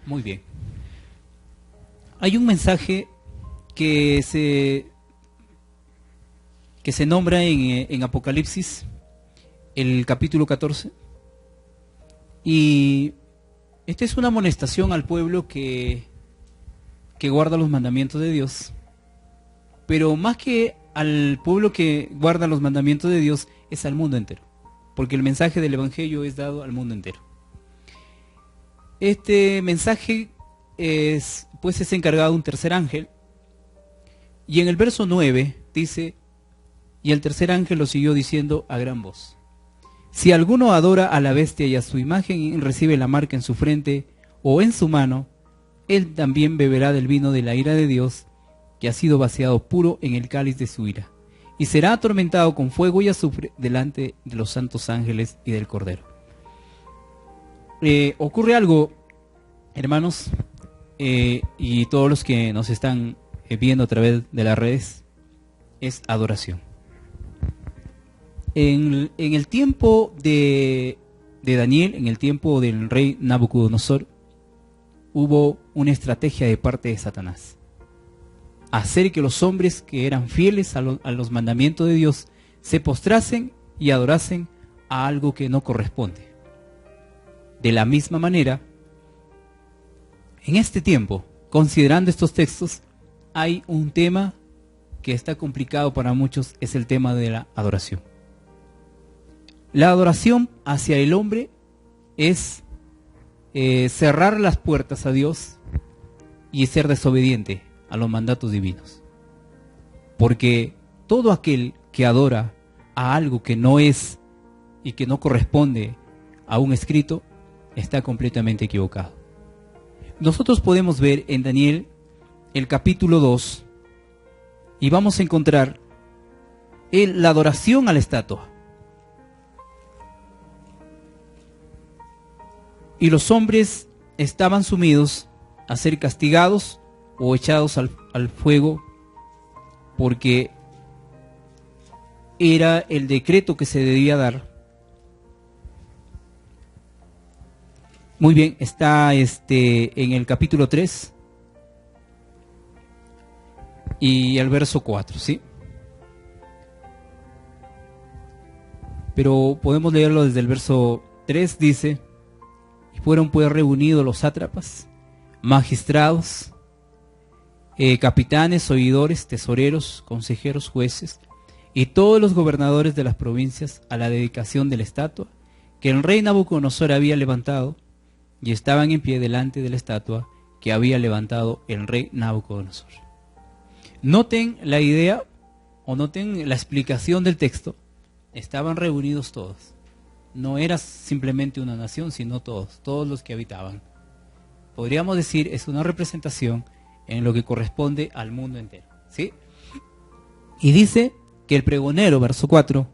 Speaker 2: Muy bien. Hay un mensaje que se nombra en Apocalipsis, el capítulo 14, y esta es una amonestación al pueblo que guarda los mandamientos de Dios, pero más que al pueblo que guarda los mandamientos de Dios, es al mundo entero, porque el mensaje del Evangelio es dado al mundo entero. Este mensaje es encargado un tercer ángel, y en el verso 9 dice: y el tercer ángel lo siguió diciendo a gran voz: si alguno adora a la bestia y a su imagen y recibe la marca en su frente o en su mano, él también beberá del vino de la ira de Dios, que ha sido vaciado puro en el cáliz de su ira, y será atormentado con fuego y azufre delante de los santos ángeles y del Cordero. Ocurre algo, hermanos, y todos los que nos están viendo a través de las redes, es adoración. En el tiempo de Daniel, en el tiempo del rey Nabucodonosor, hubo una estrategia de parte de Satanás: hacer que los hombres que eran fieles a los mandamientos de Dios se postrasen y adorasen a algo que no corresponde. De la misma manera, en este tiempo, considerando estos textos, hay un tema que está complicado para muchos, es el tema de la adoración. La adoración hacia el hombre es cerrar las puertas a Dios y ser desobediente a los mandatos divinos. Porque todo aquel que adora a algo que no es y que no corresponde a un escrito, está completamente equivocado. Nosotros podemos ver en Daniel el capítulo 2 y vamos a encontrar la adoración a la estatua. Y los hombres estaban sumidos a ser castigados o echados al fuego, porque era el decreto que se debía dar. Muy bien, está en el capítulo 3 y el verso 4, ¿sí? Pero podemos leerlo desde el verso 3, dice: y fueron pues reunidos los sátrapas, magistrados, capitanes, oidores, tesoreros, consejeros, jueces, y todos los gobernadores de las provincias a la dedicación de la estatua que el rey Nabucodonosor había levantado, y estaban en pie delante de la estatua que había levantado el rey Nabucodonosor. Noten la idea, o noten la explicación del texto. Estaban reunidos todos. No era simplemente una nación, sino todos los que habitaban. Podríamos decir, es una representación en lo que corresponde al mundo entero, ¿sí? Y dice que el pregonero, verso 4,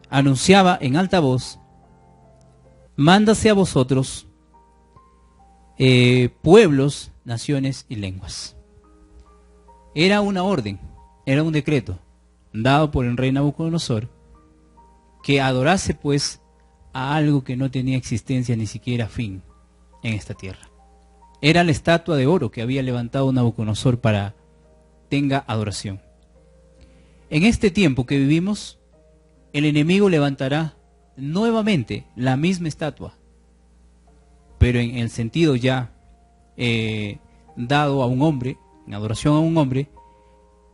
Speaker 2: anunciaba en alta voz: mándase a vosotros, pueblos, naciones y lenguas. Era una orden, era un decreto dado por el rey Nabucodonosor, que adorase pues a algo que no tenía existencia ni siquiera fin en esta tierra. Era la estatua de oro que había levantado Nabucodonosor para tenga adoración. En este tiempo que vivimos, el enemigo levantará nuevamente la misma estatua, pero en el sentido ya dado a un hombre, en adoración a un hombre,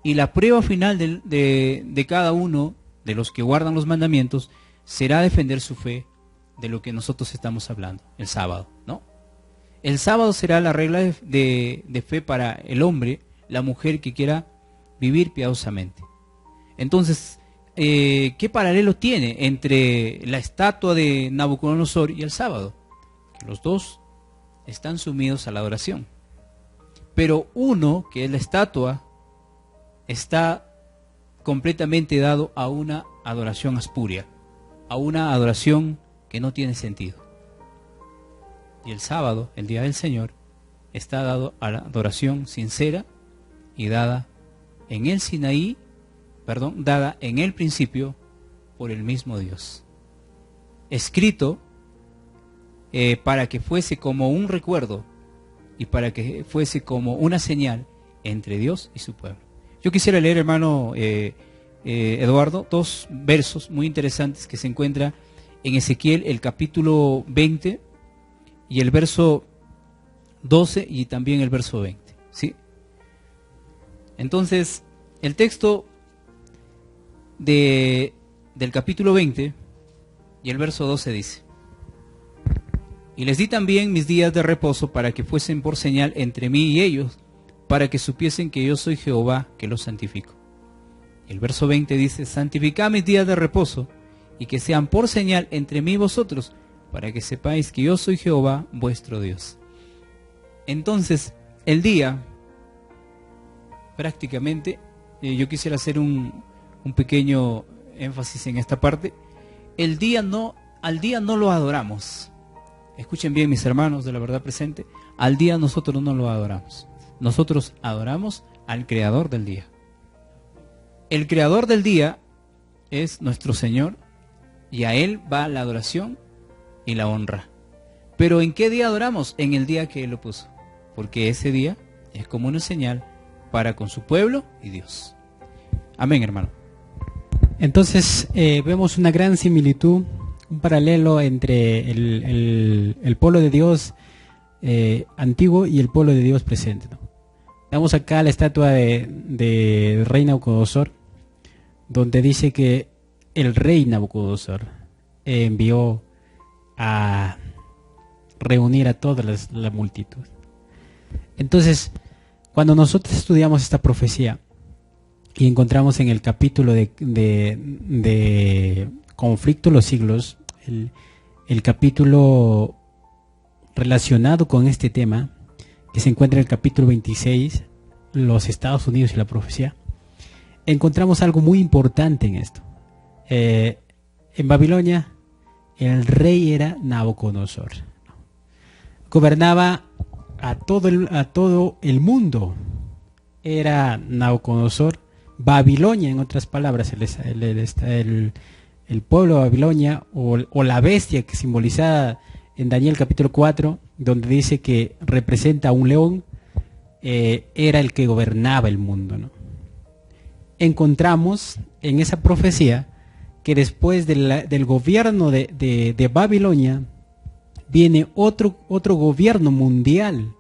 Speaker 2: y la prueba final de cada uno de los que guardan los mandamientos será defender su fe de lo que nosotros estamos hablando, el sábado, ¿no? El sábado será la regla de fe para el hombre, la mujer que quiera vivir piadosamente. Entonces, ¿qué paralelo tiene entre la estatua de Nabucodonosor y el sábado? Los dos están sumidos a la adoración. Pero uno, que es la estatua, está completamente dado a una adoración espuria, a una adoración que no tiene sentido. Y el sábado, el día del Señor, está dado a la adoración sincera y dada en el Sinaí, dada en el principio por el mismo Dios. Escrito para que fuese como un recuerdo y para que fuese como una señal entre Dios y su pueblo. Yo quisiera leer, hermano Eduardo, dos versos muy interesantes que se encuentran en Ezequiel, el capítulo 20 y el verso 12 y también el verso 20, ¿sí? Entonces, el texto del capítulo 20 y el verso 12 dice: y les di también mis días de reposo para que fuesen por señal entre mí y ellos, para que supiesen que yo soy Jehová que los santifico. Y el verso 20 dice: santificad mis días de reposo, y que sean por señal entre mí y vosotros, para que sepáis que yo soy Jehová vuestro Dios. Entonces, el día, prácticamente, yo quisiera hacer un pequeño énfasis en esta parte. Al día no lo adoramos. Escuchen bien, mis hermanos de la verdad presente, al día nosotros no lo adoramos. Nosotros adoramos al Creador del día. El Creador del día es nuestro Señor, y a Él va la adoración y la honra. Pero ¿en qué día adoramos? En el día que Él lo puso, porque ese día es como una señal para con su pueblo y Dios. Amén, hermano.
Speaker 1: Entonces vemos una gran similitud, un paralelo entre el pueblo de Dios antiguo y el pueblo de Dios presente, ¿no? Vemos acá la estatua de rey Nabucodonosor, donde dice que el rey Nabucodonosor envió a reunir a toda la multitud. Entonces, cuando nosotros estudiamos esta profecía y encontramos en el capítulo de Conflicto de los Siglos, el capítulo relacionado con este tema, que se encuentra en el capítulo 26, los Estados Unidos y la profecía, encontramos algo muy importante en esto. En Babilonia, el rey era Nabucodonosor. Gobernaba a todo el mundo. Era Nabucodonosor. Babilonia, en otras palabras, el pueblo de Babilonia, o la bestia que simbolizada en Daniel capítulo 4, donde dice que representa a un león, era el que gobernaba el mundo, ¿no? Encontramos en esa profecía que después del gobierno de Babilonia viene otro gobierno mundial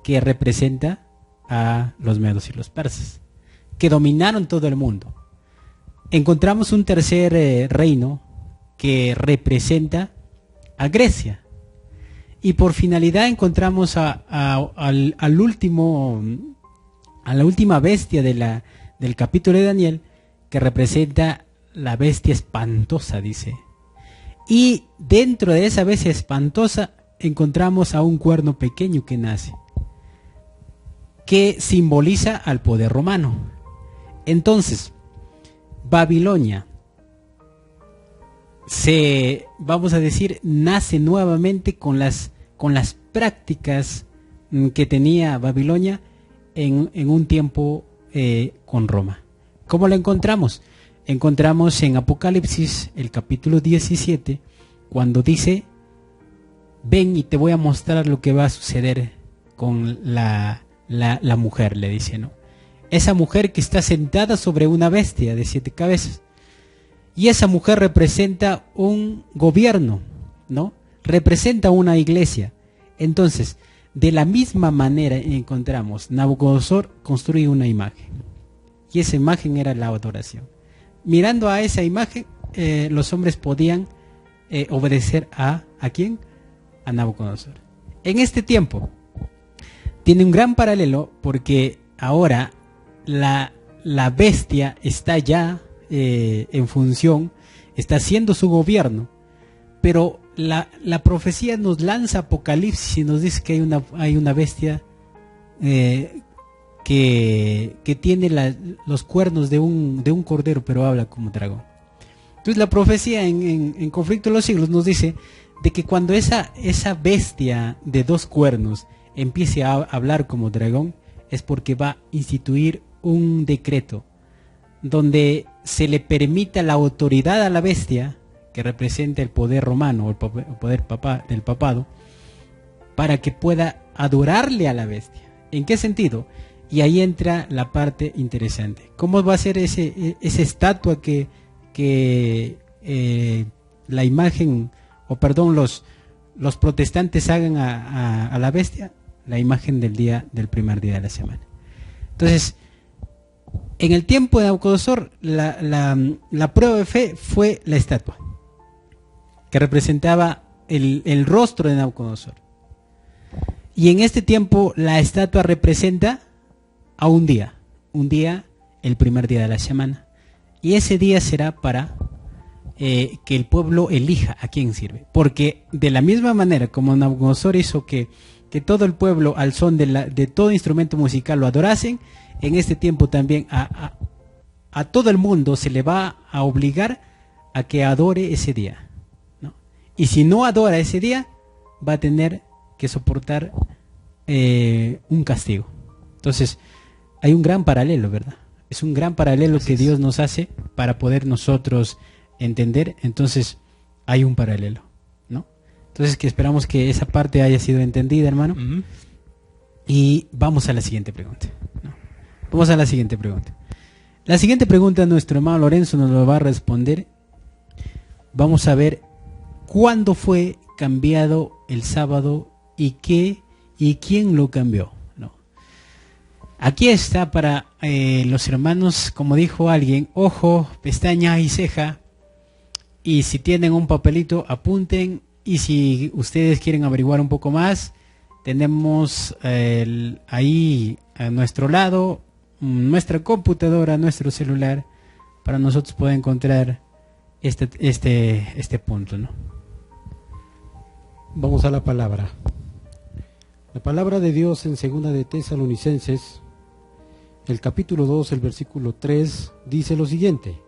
Speaker 1: que representa a los medos y los persas, que dominaron todo el mundo. Encontramos un tercer reino que representa a Grecia. Y por finalidad encontramos a la última bestia del capítulo de Daniel, que representa la bestia espantosa, dice. Y dentro de esa bestia espantosa encontramos a un cuerno pequeño que nace, que simboliza al poder romano. Entonces, Babilonia vamos a decir, nace nuevamente con las prácticas que tenía Babilonia en un tiempo con Roma. ¿Cómo la encontramos? Encontramos en Apocalipsis, el capítulo 17, cuando dice: ven y te voy a mostrar lo que va a suceder con la mujer, le dice, ¿no? Esa mujer que está sentada sobre una bestia de 7 cabezas. Y esa mujer representa un gobierno, ¿no? Representa una iglesia. Entonces, De la misma manera encontramos, Nabucodonosor construye una imagen. Y esa imagen era la adoración. Mirando a esa imagen, los hombres podían obedecer ¿a quién? A Nabucodonosor. En este tiempo, tiene un gran paralelo porque ahora la bestia está ya en función, está haciendo su gobierno, pero la profecía nos lanza Apocalipsis y nos dice que hay una bestia que tiene los cuernos de un cordero, pero habla como dragón. Entonces la profecía en Conflicto de los Siglos nos dice de que cuando esa bestia de 2 cuernos empiece a hablar como dragón, es porque va a instituir un decreto donde se le permita la autoridad a la bestia, que representa el poder romano o el poder del papado, para que pueda adorarle a la bestia. ¿En qué sentido? Y ahí entra la parte interesante. ¿Cómo va a ser esa estatua que la imagen, o perdón, los protestantes hagan a la bestia? La imagen del primer día de la semana. Entonces, en el tiempo de Nabucodonosor, la prueba de fe fue la estatua, que representaba el rostro de Nabucodonosor. Y en este tiempo, la estatua representa a un día, el primer día de la semana. Y ese día será para que el pueblo elija a quién sirve. Porque de la misma manera como Nabucodonosor hizo que todo el pueblo al son de todo instrumento musical lo adorasen, en este tiempo también a todo el mundo se le va a obligar a que adore ese día, ¿no? Y si no adora ese día, va a tener que soportar un castigo. Entonces, hay un gran paralelo, ¿verdad? Es un gran paralelo que Dios nos hace para poder nosotros entender. Entonces, hay un paralelo, ¿no? Entonces, que esperamos que esa parte haya sido entendida, hermano. Uh-huh. Y vamos a la siguiente pregunta, ¿no? Vamos a la siguiente pregunta. La siguiente pregunta nuestro hermano Lorenzo nos lo va a responder. Vamos a ver cuándo fue cambiado el sábado y quién lo cambió, ¿no? Aquí está para los hermanos, como dijo alguien, ojo, pestaña y ceja. Y si tienen un papelito, apunten. Y si ustedes quieren averiguar un poco más, tenemos ahí a nuestro lado nuestra computadora, nuestro celular, para nosotros poder encontrar este punto, ¿no?
Speaker 3: Vamos a la palabra. La palabra de Dios en 2 de Tesalonicenses, el capítulo 2, el versículo 3, dice lo siguiente: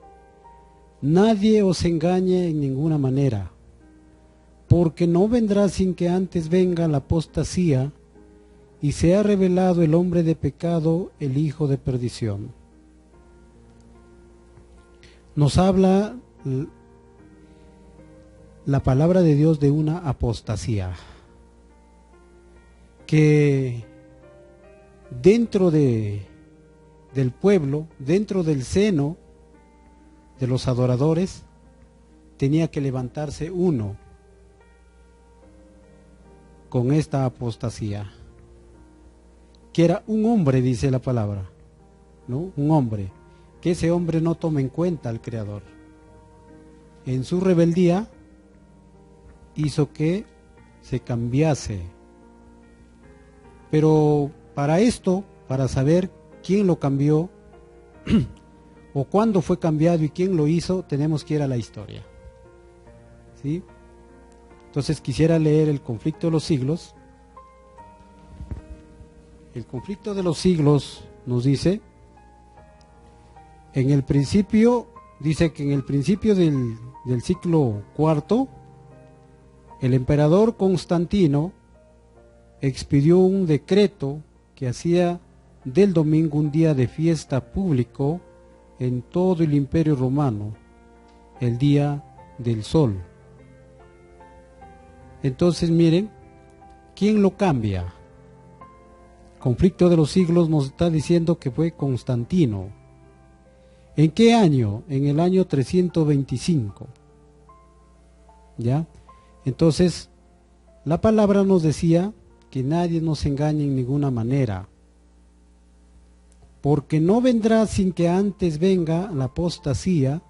Speaker 3: nadie os engañe en ninguna manera, porque no vendrá sin que antes venga la apostasía y sea revelado el hombre de pecado, el hijo de perdición. Nos habla la palabra de Dios de una apostasía, que dentro del pueblo, dentro del seno de los adoradores, tenía que levantarse uno con esta apostasía, que era un hombre, dice la palabra, ¿no? Un hombre, que ese hombre no toma en cuenta al Creador. En su rebeldía hizo que se cambiase. Pero para esto, para saber quién lo cambió o cuándo fue cambiado y quién lo hizo, tenemos que ir a la historia, ¿sí? Entonces quisiera leer el Conflicto de los Siglos. El Conflicto de los Siglos nos dice, en el principio, dice que en el principio del siglo IV, el emperador Constantino expidió un decreto que hacía del domingo un día de fiesta público en todo el Imperio Romano, el día del sol. Entonces miren, ¿quién lo cambia? Conflicto de los Siglos nos está diciendo que fue Constantino. ¿En qué año? En el año 325. ¿Ya? Entonces, la palabra nos decía que nadie nos engañe en ninguna manera, porque no vendrá sin que antes venga la apostasía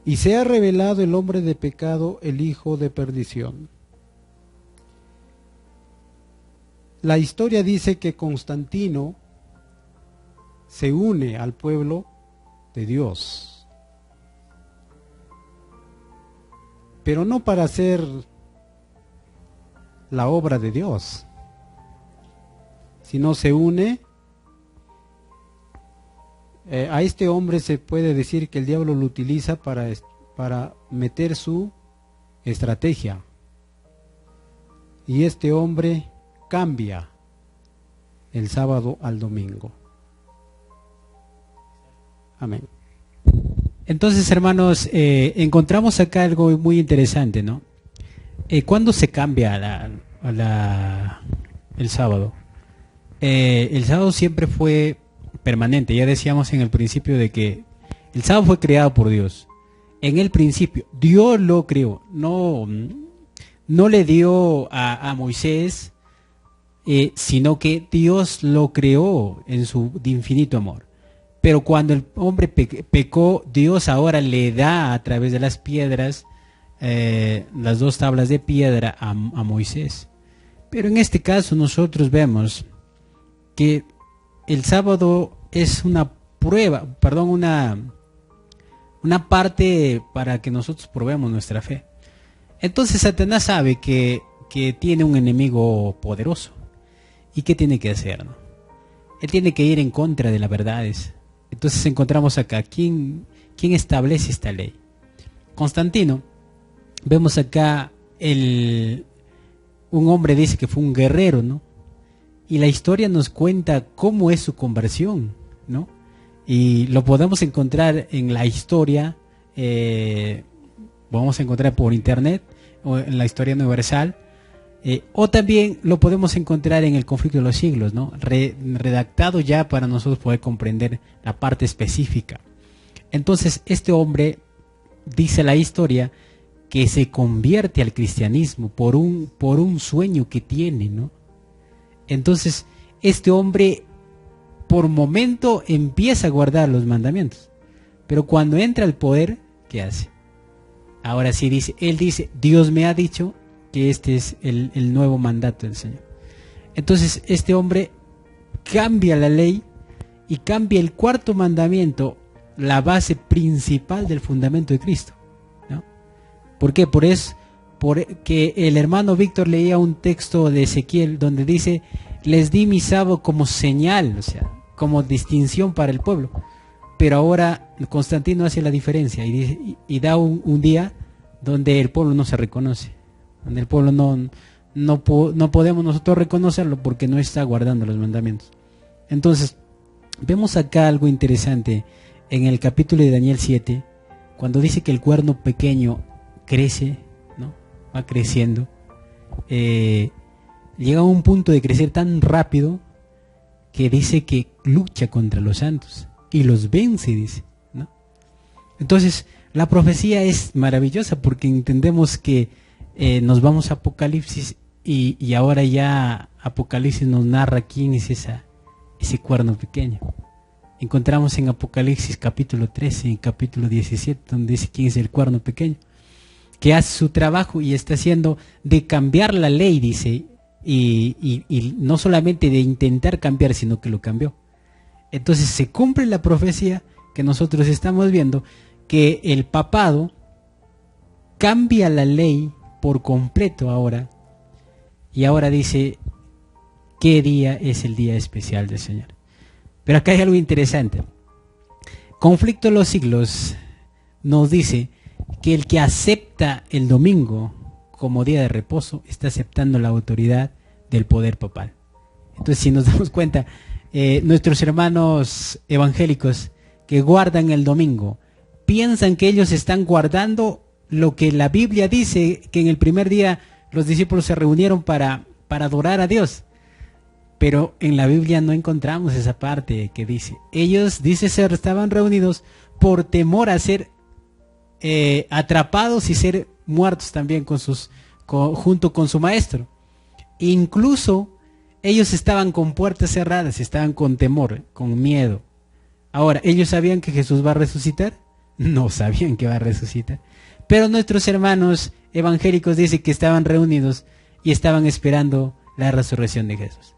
Speaker 3: y sea revelado el hombre de pecado, el hijo de perdición. La historia dice que Constantino se une al pueblo de Dios, pero no para hacer la obra de Dios, sino se une. A este hombre se puede decir que el diablo lo utiliza para meter su estrategia, y este hombre cambia el sábado al domingo. Amén.
Speaker 1: Entonces, hermanos, encontramos acá algo muy interesante, ¿no? ¿Cuándo se cambia el sábado? El sábado siempre fue permanente. Ya decíamos en el principio de que el sábado fue creado por Dios. En el principio, Dios lo creó. No le dio a Moisés, sino que Dios lo creó en su infinito amor. Pero cuando el hombre pecó, Dios ahora le da a través de las piedras, las 2 tablas de piedra a Moisés. Pero en este caso nosotros vemos que el sábado es una prueba, una parte para que nosotros probemos nuestra fe. Entonces Satanás sabe que tiene un enemigo poderoso. ¿Y qué tiene que hacer, no? Él tiene que ir en contra de las verdades. Entonces encontramos acá, ¿quién establece esta ley? Constantino. Vemos acá, un hombre dice que fue un guerrero, ¿no? Y la historia nos cuenta cómo es su conversión, ¿no? Y lo podemos encontrar en la historia, vamos a encontrar por internet, o en la historia universal, o también lo podemos encontrar en el Conflicto de los Siglos, ¿no? Redactado ya para nosotros poder comprender la parte específica. Entonces, este hombre, dice la historia, que se convierte al cristianismo por un sueño que tiene, ¿no? Entonces, este hombre, por momento, empieza a guardar los mandamientos. Pero cuando entra al poder, ¿qué hace? Ahora sí él dice, Dios me ha dicho que este es el nuevo mandato del Señor. Entonces este hombre cambia la ley y cambia el 4.º mandamiento, la base principal del fundamento de Cristo, ¿no? ¿Por qué? Porque el hermano Víctor leía un texto de Ezequiel donde dice, les di mi sábado como señal, o sea, como distinción para el pueblo. Pero ahora Constantino hace la diferencia y da un día donde el pueblo no se reconoce, donde el pueblo no podemos nosotros reconocerlo porque no está guardando los mandamientos. Entonces, vemos acá algo interesante en el capítulo de Daniel 7, cuando dice que el cuerno pequeño crece, ¿no? Va creciendo, llega a un punto de crecer tan rápido que dice que lucha contra los santos y los vence, dice, ¿no? Entonces, la profecía es maravillosa porque entendemos que nos vamos a Apocalipsis y ahora ya Apocalipsis nos narra quién es ese cuerno pequeño. Encontramos en Apocalipsis capítulo 13, en capítulo 17, donde dice quién es el cuerno pequeño, que hace su trabajo y está haciendo de cambiar la ley, dice, y no solamente de intentar cambiar, sino que lo cambió. Entonces se cumple la profecía que nosotros estamos viendo, que el papado cambia la ley por completo ahora, y ahora dice qué día es el día especial del Señor. Pero acá hay algo interesante. Conflicto de los Siglos nos dice que el que acepta el domingo como día de reposo está aceptando la autoridad del poder papal. Entonces, si nos damos cuenta, nuestros hermanos evangélicos que guardan el domingo piensan que ellos están guardando lo que la Biblia dice, que en el primer día los discípulos se reunieron para adorar a Dios. Pero en la Biblia no encontramos esa parte que dice, ellos, dice ser, estaban reunidos por temor a ser atrapados y ser muertos también junto con su maestro. Incluso ellos estaban con puertas cerradas, estaban con temor, con miedo. Ahora, ¿ellos sabían que Jesús va a resucitar? No sabían que va a resucitar. Pero nuestros hermanos evangélicos dicen que estaban reunidos y estaban esperando la resurrección de Jesús.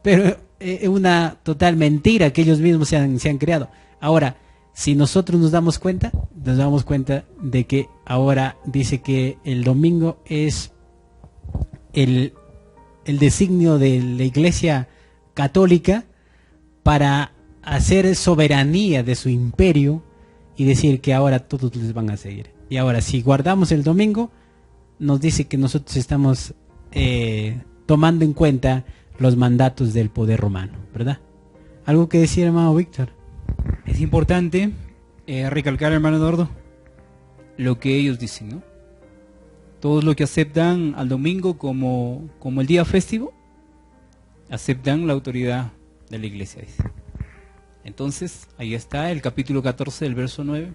Speaker 1: Pero es una total mentira que ellos mismos se han creado. Ahora, si nosotros nos damos cuenta de que ahora dice que el domingo es el designio de la Iglesia Católica para hacer soberanía de su imperio y decir que ahora todos les van a seguir. Y ahora, si guardamos el domingo, nos dice que nosotros estamos tomando en cuenta los mandatos del poder romano, ¿verdad? ¿Algo que decir, hermano Víctor?
Speaker 2: Es importante recalcar, hermano Eduardo, lo que ellos dicen, ¿no? Todos los que aceptan al domingo como el día festivo, aceptan la autoridad de la iglesia, dice. Entonces, ahí está el capítulo 14 del verso 9.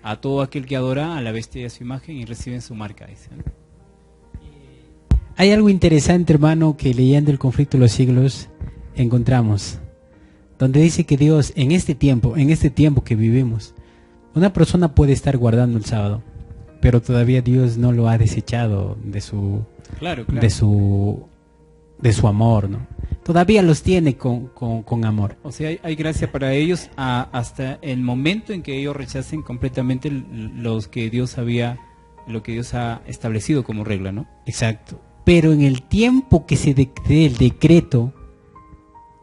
Speaker 2: A todo aquel que adora a la bestia y a su imagen y recibe su marca, dice, ¿no?
Speaker 1: Hay algo interesante, hermano, que leyendo el conflicto de los siglos encontramos, donde dice que Dios en este tiempo que vivimos, una persona puede estar guardando el sábado, pero todavía Dios no lo ha desechado de su amor, ¿no? Todavía los tiene con amor.
Speaker 2: O sea, hay gracia para ellos hasta el momento en que ellos rechacen completamente lo que Dios ha establecido como regla, ¿no?
Speaker 1: Exacto. Pero en el tiempo que se dé el decreto,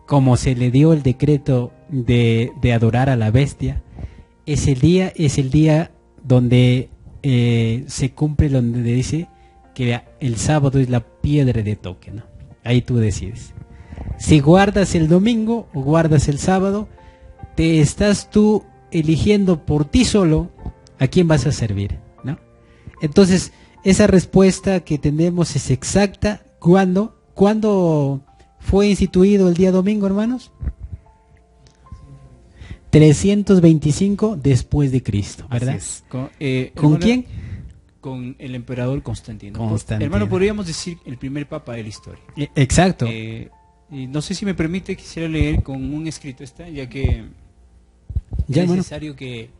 Speaker 1: como se le dio el decreto de adorar a la bestia, es el día donde se cumple donde dice que el sábado es la piedra de toque, ¿no? Ahí tú decides. Si guardas el domingo o guardas el sábado, te estás tú eligiendo por ti solo a quién vas a servir, ¿no? Entonces, esa respuesta que tenemos es exacta. ¿Cuándo fue instituido el día domingo, hermanos? 325 después de Cristo, ¿verdad?
Speaker 2: Así es.
Speaker 1: ¿Con
Speaker 2: hermano,
Speaker 1: quién?
Speaker 2: Con el emperador Constantino.
Speaker 1: Constantino.
Speaker 2: Hermano, podríamos decir el primer papa de la historia.
Speaker 1: Exacto.
Speaker 2: Y no sé si me permite, quisiera leer con un escrito ya que
Speaker 1: Ya,
Speaker 2: es
Speaker 1: bueno.
Speaker 2: necesario que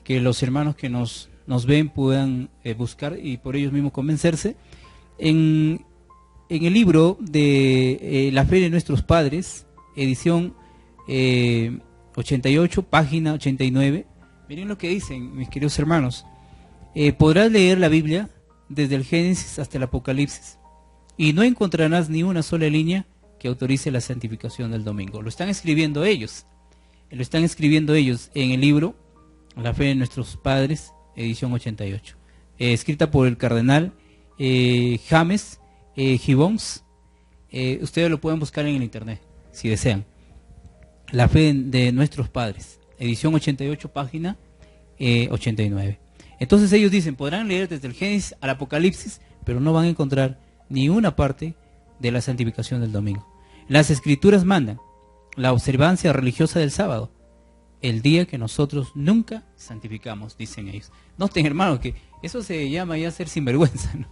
Speaker 2: los hermanos que nos ven puedan buscar y por ellos mismos convencerse. En el libro de La fe de nuestros padres, edición 88, página 89, miren lo que dicen, mis queridos hermanos. Podrás leer la Biblia desde el Génesis hasta el Apocalipsis y no encontrarás ni una sola línea que autorice la santificación del domingo. Lo están escribiendo ellos en el libro La fe de nuestros padres, edición 88, escrita por el cardenal James Gibbons. Ustedes lo pueden buscar en el internet si desean. La fe de nuestros padres, edición 88, página 89. Entonces ellos dicen, podrán leer desde el Génesis al Apocalipsis, pero no van a encontrar ni una parte de la santificación del domingo. Las escrituras mandan la observancia religiosa del sábado, el día que nosotros nunca santificamos, dicen ellos. Noten, hermano, que eso se llama ya ser sinvergüenza, ¿no?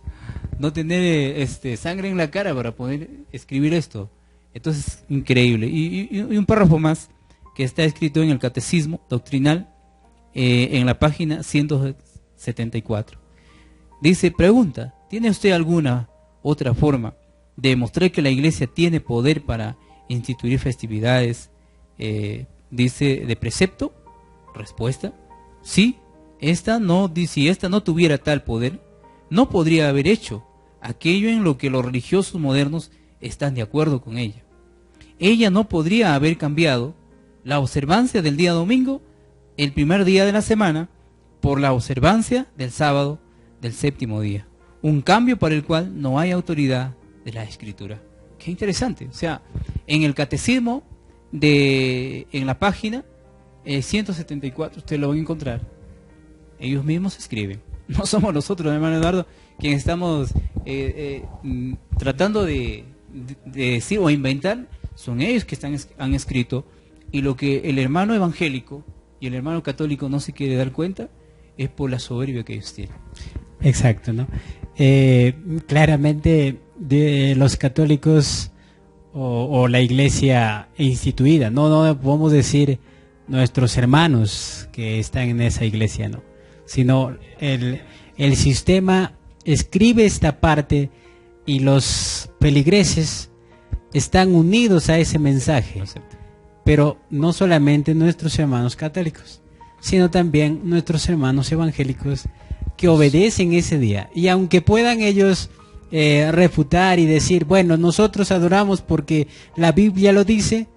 Speaker 2: No tener sangre en la cara para poder escribir esto. Entonces, increíble. Y un párrafo más que está escrito en el Catecismo Doctrinal, en la página 174. Dice, pregunta, ¿tiene usted alguna otra forma de demostrar que la Iglesia tiene poder para instituir festividades, dice, de precepto? Respuesta, sí. Si esta no tuviera tal poder, no podría haber hecho aquello en lo que los religiosos modernos están de acuerdo con ella. Ella no podría haber cambiado la observancia del día domingo, el primer día de la semana, por la observancia del sábado del séptimo día. Un cambio para el cual no hay autoridad de la Escritura. Qué interesante. O sea, en el catecismo, en la página 174, usted lo va a encontrar. Ellos mismos escriben. No somos nosotros, hermano Eduardo, quienes estamos tratando de decir o inventar. Son ellos que han escrito. Y lo que el hermano evangélico y el hermano católico no se quiere dar cuenta es por la soberbia que ellos tienen.
Speaker 1: Exacto, ¿no? Claramente de los católicos o la iglesia instituida, no podemos decir nuestros hermanos que están en esa iglesia, no, sino el sistema escribe esta parte y los feligreses están unidos a ese mensaje, pero no solamente nuestros hermanos católicos, sino también nuestros hermanos evangélicos que obedecen ese día. Y aunque puedan ellos refutar y decir, bueno, nosotros adoramos porque la Biblia lo dice,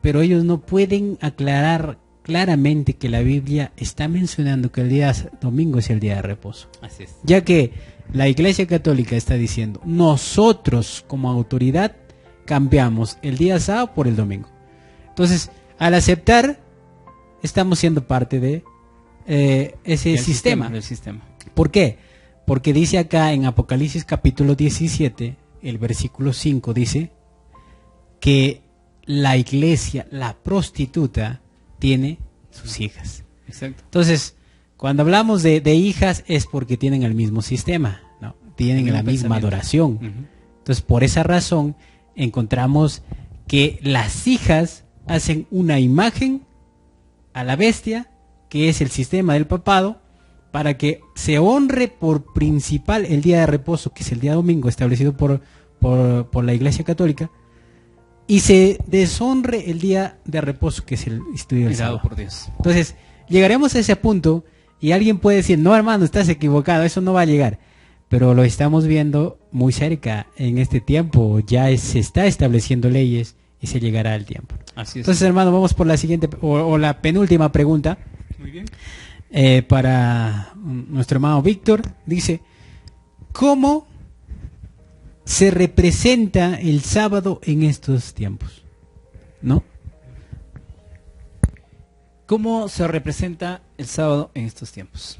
Speaker 1: pero ellos no pueden aclarar claramente que la Biblia está mencionando que el día domingo es el día de reposo.
Speaker 2: Así es.
Speaker 1: Ya que la Iglesia Católica está diciendo, nosotros como autoridad cambiamos el día sábado por el domingo. Entonces, al aceptar, estamos siendo parte de ese sistema.
Speaker 2: Del sistema.
Speaker 1: ¿Por qué? Porque dice acá en Apocalipsis capítulo 17, el versículo 5 dice que la iglesia, la prostituta, tiene sus hijas.
Speaker 2: Exacto.
Speaker 1: Entonces, cuando hablamos de hijas es porque tienen el mismo sistema, ¿no? Tienen la misma adoración. Entonces, por esa razón, encontramos que las hijas hacen una imagen a la bestia, que es el sistema del papado, para que se honre por principal el día de reposo, que es el día domingo establecido por la Iglesia Católica, y se deshonre el día de reposo, que es el estudio del sábado.
Speaker 2: Por Dios.
Speaker 1: Entonces, llegaremos a ese punto y alguien puede decir, no hermano, estás equivocado, eso no va a llegar. Pero lo estamos viendo muy cerca en este tiempo, ya se está estableciendo leyes y se llegará el tiempo.
Speaker 2: Así es.
Speaker 1: Entonces, hermano, vamos por la siguiente o la penúltima pregunta.
Speaker 2: Muy bien.
Speaker 1: Para nuestro hermano Víctor, dice, ¿cómo se representa el sábado en estos tiempos? ¿No?
Speaker 2: ¿Cómo se representa el sábado en estos tiempos?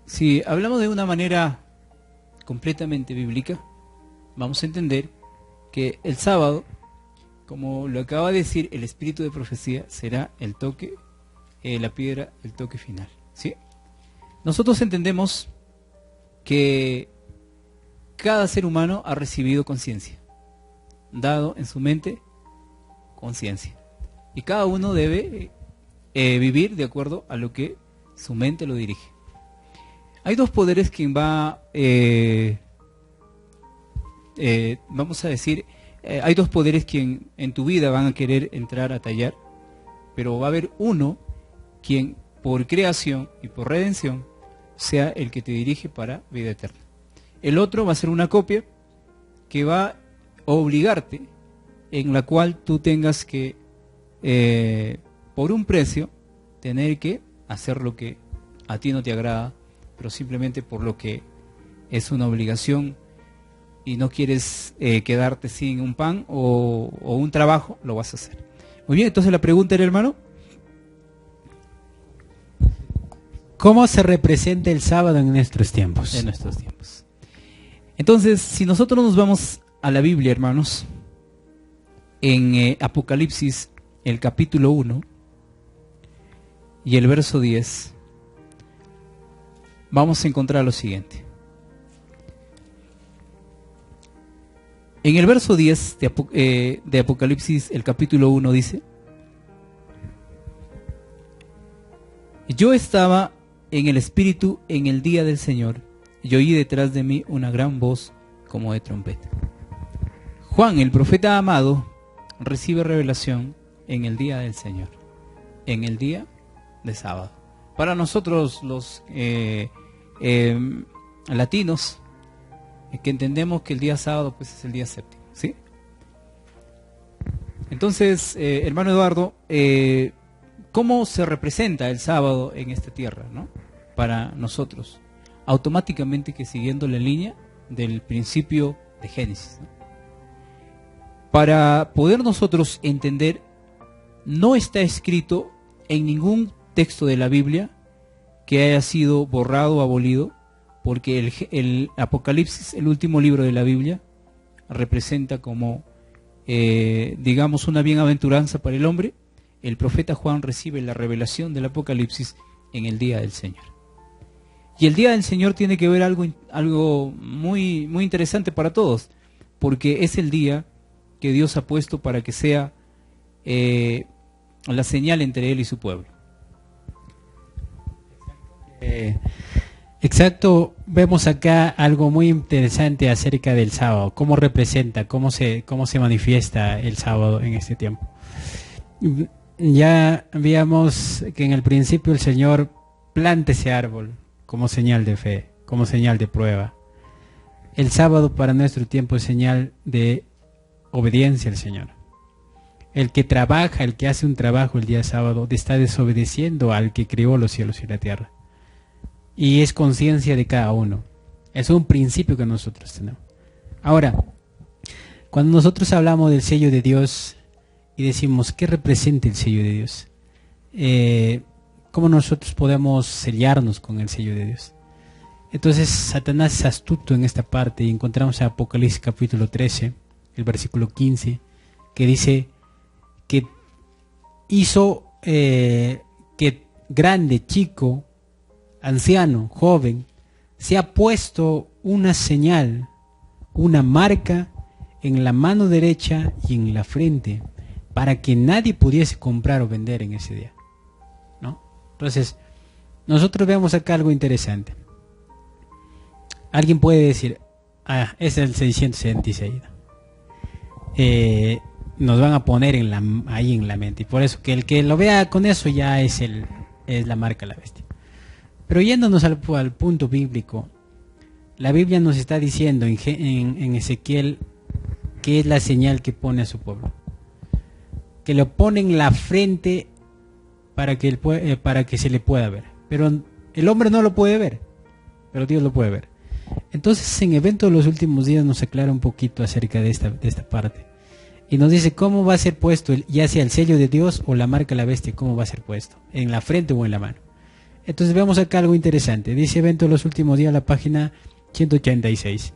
Speaker 2: Si hablamos de una manera completamente bíblica, vamos a entender que el sábado, como lo acaba de decir el espíritu de profecía, será el toque, la piedra, el toque final. ¿Sí? Nosotros entendemos que cada ser humano ha recibido conciencia, dado en su mente conciencia, y cada uno debe vivir de acuerdo a lo que su mente lo dirige. Hay dos poderes quien va, vamos a decir, hay dos poderes quien en tu vida van a querer entrar a tallar, pero va a haber uno quien por creación y por redención sea el que te dirige para vida eterna. El otro va a ser una copia que va a obligarte, en la cual tú tengas que, por un precio, tener que hacer lo que a ti no te agrada, pero simplemente por lo que es una obligación y no quieres quedarte sin un pan o un trabajo, lo vas a hacer. Muy bien, entonces la pregunta era, hermano,
Speaker 1: ¿cómo se representa el sábado en nuestros tiempos?
Speaker 2: En nuestros tiempos. Entonces, si nosotros nos vamos a la Biblia, hermanos, en Apocalipsis, el capítulo 1 y el verso 10, vamos a encontrar lo siguiente. En el verso 10 de Apocalipsis, el capítulo 1 dice: yo estaba en el Espíritu en el día del Señor, y oí detrás de mí una gran voz como de trompeta. Juan, el profeta amado, recibe revelación en el día del Señor, en el día de sábado. Para nosotros los latinos, que entendemos que el día sábado pues es el día séptimo, ¿sí? Entonces, hermano Eduardo, ¿cómo se representa el sábado en esta tierra, ¿no? Para nosotros, automáticamente que siguiendo la línea del principio de Génesis, ¿no? Para poder nosotros entender, no está escrito en ningún texto de la Biblia que haya sido borrado o abolido, porque el Apocalipsis, el último libro de la Biblia, representa como, digamos, una bienaventuranza para el hombre. El profeta Juan recibe la revelación del Apocalipsis en el día del Señor. Y el día del Señor tiene que ver algo muy, muy interesante para todos, porque es el día que Dios ha puesto para que sea la señal entre Él y su pueblo.
Speaker 1: Exacto, vemos acá algo muy interesante acerca del sábado, cómo representa, cómo se manifiesta el sábado en este tiempo. Ya veíamos que en el principio el Señor planta ese árbol como señal de fe, como señal de prueba. El sábado para nuestro tiempo es señal de obediencia al Señor. El que trabaja, el que hace un trabajo el día sábado, está desobedeciendo al que creó los cielos y la tierra. Y es conciencia de cada uno. Es un principio que nosotros tenemos. Ahora, cuando nosotros hablamos del sello de Dios y decimos, ¿qué representa el sello de Dios? ¿Cómo nosotros podemos sellarnos con el sello de Dios? Entonces, Satanás es astuto en esta parte y encontramos en Apocalipsis capítulo 13, el versículo 15, que dice que hizo que grande, chico, anciano, joven, se ha puesto una señal, una marca en la mano derecha y en la frente, para que nadie pudiese comprar o vender en ese día, ¿no? Entonces, nosotros vemos acá algo interesante. Alguien puede decir, es el 666. Nos van a poner ahí en la mente, y por eso que el que lo vea con eso ya es la marca de la bestia. Pero yéndonos al punto bíblico, la Biblia nos está diciendo en Ezequiel que es la señal que pone a su pueblo, que lo pone en la frente para que se le pueda ver, pero el hombre no lo puede ver, pero Dios lo puede ver. Entonces, en Evento de los Últimos Días nos aclara un poquito acerca de esta parte y nos dice cómo va a ser puesto, ya sea el sello de Dios o la marca de la bestia, cómo va a ser puesto, en la frente o en la mano. Entonces vemos acá algo interesante. Dice Evento de los Últimos Días, la página 186.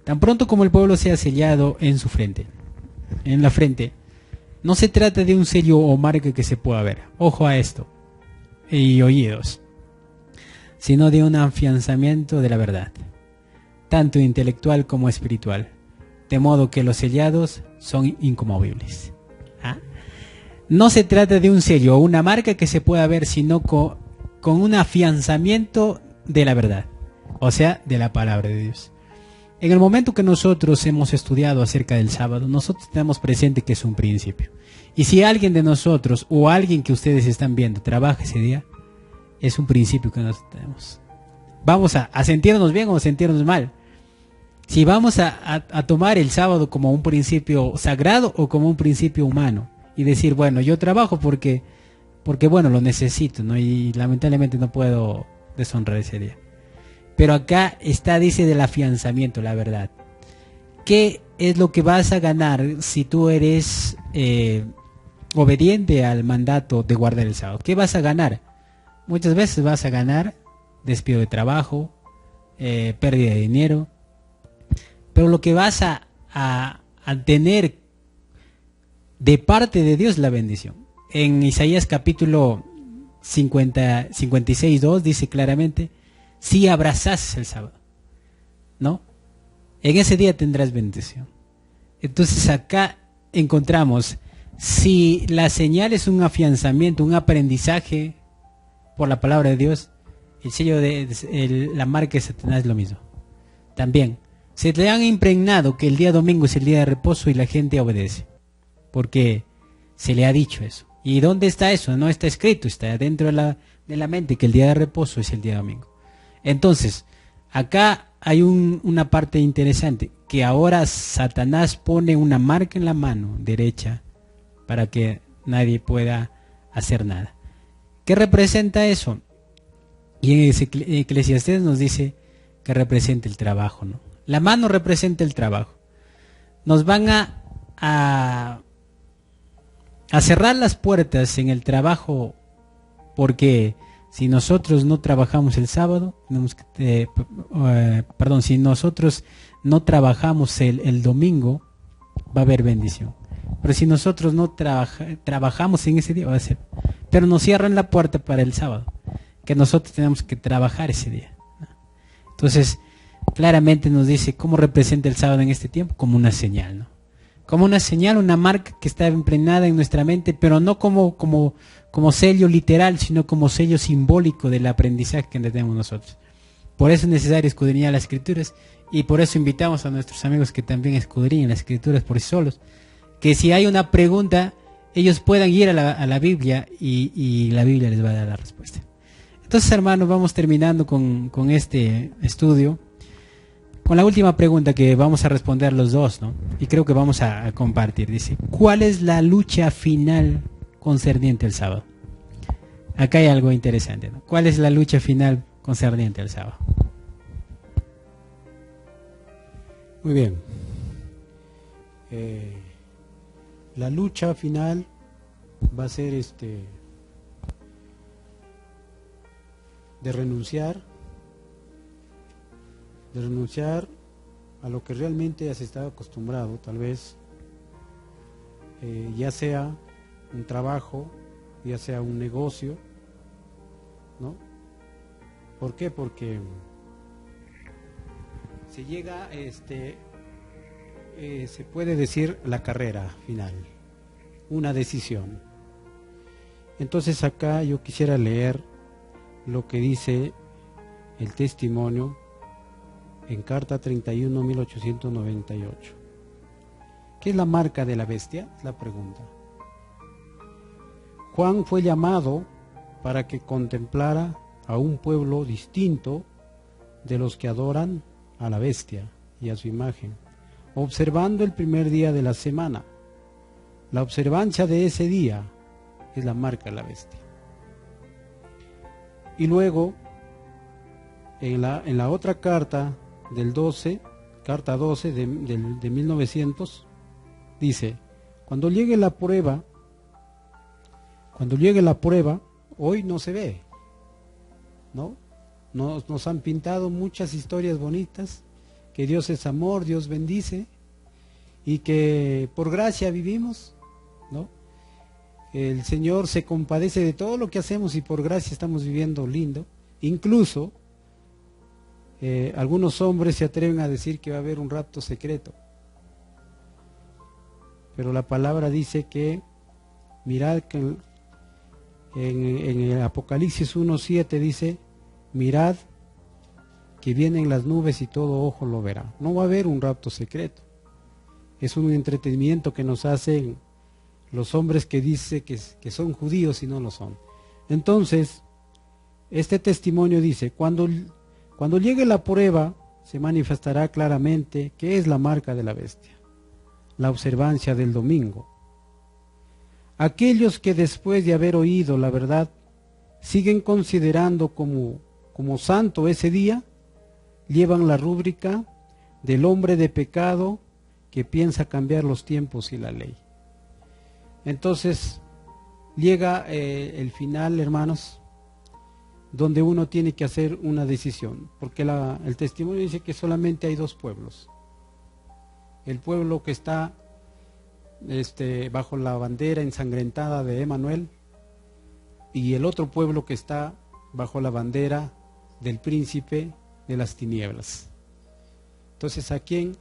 Speaker 1: Tan pronto como el pueblo sea sellado en su frente, en la frente, no se trata de un sello o marca que se pueda ver, ojo a esto, y oídos, sino de un afianzamiento de la verdad, tanto intelectual como espiritual, de modo que los sellados son inconmovibles. No se trata de un sello o una marca que se pueda ver, sino con un afianzamiento de la verdad, o sea, de la palabra de Dios. En el momento que nosotros hemos estudiado acerca del sábado, nosotros tenemos presente que es un principio. Y si alguien de nosotros o alguien que ustedes están viendo trabaja ese día, es un principio que nosotros tenemos. Vamos a sentirnos bien o a sentirnos mal. Si vamos a tomar el sábado como un principio sagrado o como un principio humano y decir, bueno, yo trabajo porque bueno, lo necesito, ¿no? Y lamentablemente no puedo deshonrar ese día. Pero acá dice del afianzamiento, la verdad. ¿Qué es lo que vas a ganar si tú eres obediente al mandato de guardar el sábado? ¿Qué vas a ganar? Muchas veces vas a ganar despido de trabajo, pérdida de dinero, pero lo que vas a tener de parte de Dios es la bendición. En Isaías capítulo 56:2 dice claramente, si abrazas el sábado, ¿no? En ese día tendrás bendición. Entonces acá encontramos, si la señal es un afianzamiento, un aprendizaje por la palabra de Dios, el sello la marca de Satanás es lo mismo. También, se le han impregnado que el día domingo es el día de reposo y la gente obedece, porque se le ha dicho eso. ¿Y dónde está eso? No está escrito, está dentro de la mente que el día de reposo es el día domingo. Entonces, acá hay una parte interesante, que ahora Satanás pone una marca en la mano derecha para que nadie pueda hacer nada. ¿Qué representa eso? Y en Eclesiastés nos dice que representa el trabajo, ¿no? La mano representa el trabajo. Nos van a cerrar las puertas en el trabajo, porque si nosotros no trabajamos el sábado, si nosotros no trabajamos el domingo, va a haber bendición. Pero si nosotros no trabajamos en ese día, va a ser. Pero nos cierran la puerta para el sábado, que nosotros tenemos que trabajar ese día. Entonces, claramente nos dice cómo representa el sábado en este tiempo, como una señal, ¿no? Como una señal, una marca que está impregnada en nuestra mente, pero no como sello literal, sino como sello simbólico del aprendizaje que tenemos nosotros. Por eso es necesario escudriñar las Escrituras, y por eso invitamos a nuestros amigos que también escudriñen las Escrituras por sí solos, que si hay una pregunta, ellos puedan ir a la Biblia y la Biblia les va a dar la respuesta. Entonces, hermanos, vamos terminando con este estudio, con la última pregunta que vamos a responder los dos, ¿no? Y creo que vamos a compartir. Dice, ¿cuál es la lucha final concerniente al sábado? Acá hay algo interesante, ¿no? ¿Cuál es la lucha final concerniente al sábado?
Speaker 3: Muy bien. La lucha final va a ser de renunciar a lo que realmente has estado acostumbrado, tal vez, ya sea un trabajo, ya sea un negocio, ¿no? ¿Por qué? Porque se llega, se puede decir la carrera final, una decisión. Entonces acá yo quisiera leer lo que dice el testimonio en carta 31, 1898. ¿Qué es la marca de la bestia? Es la pregunta. Juan fue llamado para que contemplara a un pueblo distinto de los que adoran a la bestia y a su imagen, observando el primer día de la semana. La observancia de ese día es la marca de la bestia. Y luego, en la otra carta del 12, carta 12 de 1900, dice, cuando llegue la prueba, hoy no se ve, ¿no? Nos han pintado muchas historias bonitas, que Dios es amor, Dios bendice, y que por gracia vivimos, ¿no? El Señor se compadece de todo lo que hacemos y por gracia estamos viviendo lindo. Incluso algunos hombres se atreven a decir que va a haber un rapto secreto. Pero la palabra dice que, mirad que en el Apocalipsis 1:7 dice, mirad que vienen las nubes y todo ojo lo verá. No va a haber un rapto secreto. Es un entretenimiento que nos hacen los hombres que dicen que son judíos y no lo son. Entonces, este testimonio dice, cuando llegue la prueba, se manifestará claramente qué es la marca de la bestia, la observancia del domingo. Aquellos que después de haber oído la verdad, siguen considerando como santo ese día, llevan la rúbrica del hombre de pecado que piensa cambiar los tiempos y la ley. Entonces llega el final, hermanos, donde uno tiene que hacer una decisión, porque el testimonio dice que solamente hay dos pueblos. El pueblo que está bajo la bandera ensangrentada de Emanuel, y el otro pueblo que está bajo la bandera del príncipe de las tinieblas. Entonces, ¿a quién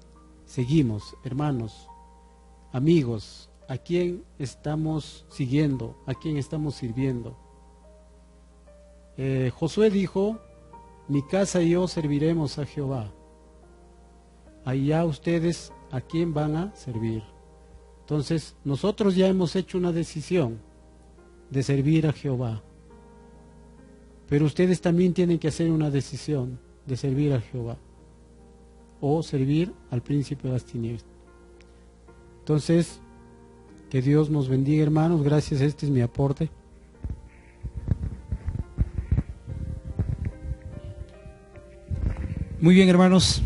Speaker 3: seguimos, hermanos, amigos? ¿A quién estamos siguiendo? ¿A quién estamos sirviendo? Josué dijo, mi casa y yo serviremos a Jehová. Allá ustedes, ¿a quién van a servir? Entonces, nosotros ya hemos hecho una decisión de servir a Jehová. Pero ustedes también tienen que hacer una decisión de servir a Jehová o servir al príncipe de las tinieblas. Entonces, que Dios nos bendiga, hermanos. Gracias, este es mi aporte.
Speaker 2: Muy bien, hermanos.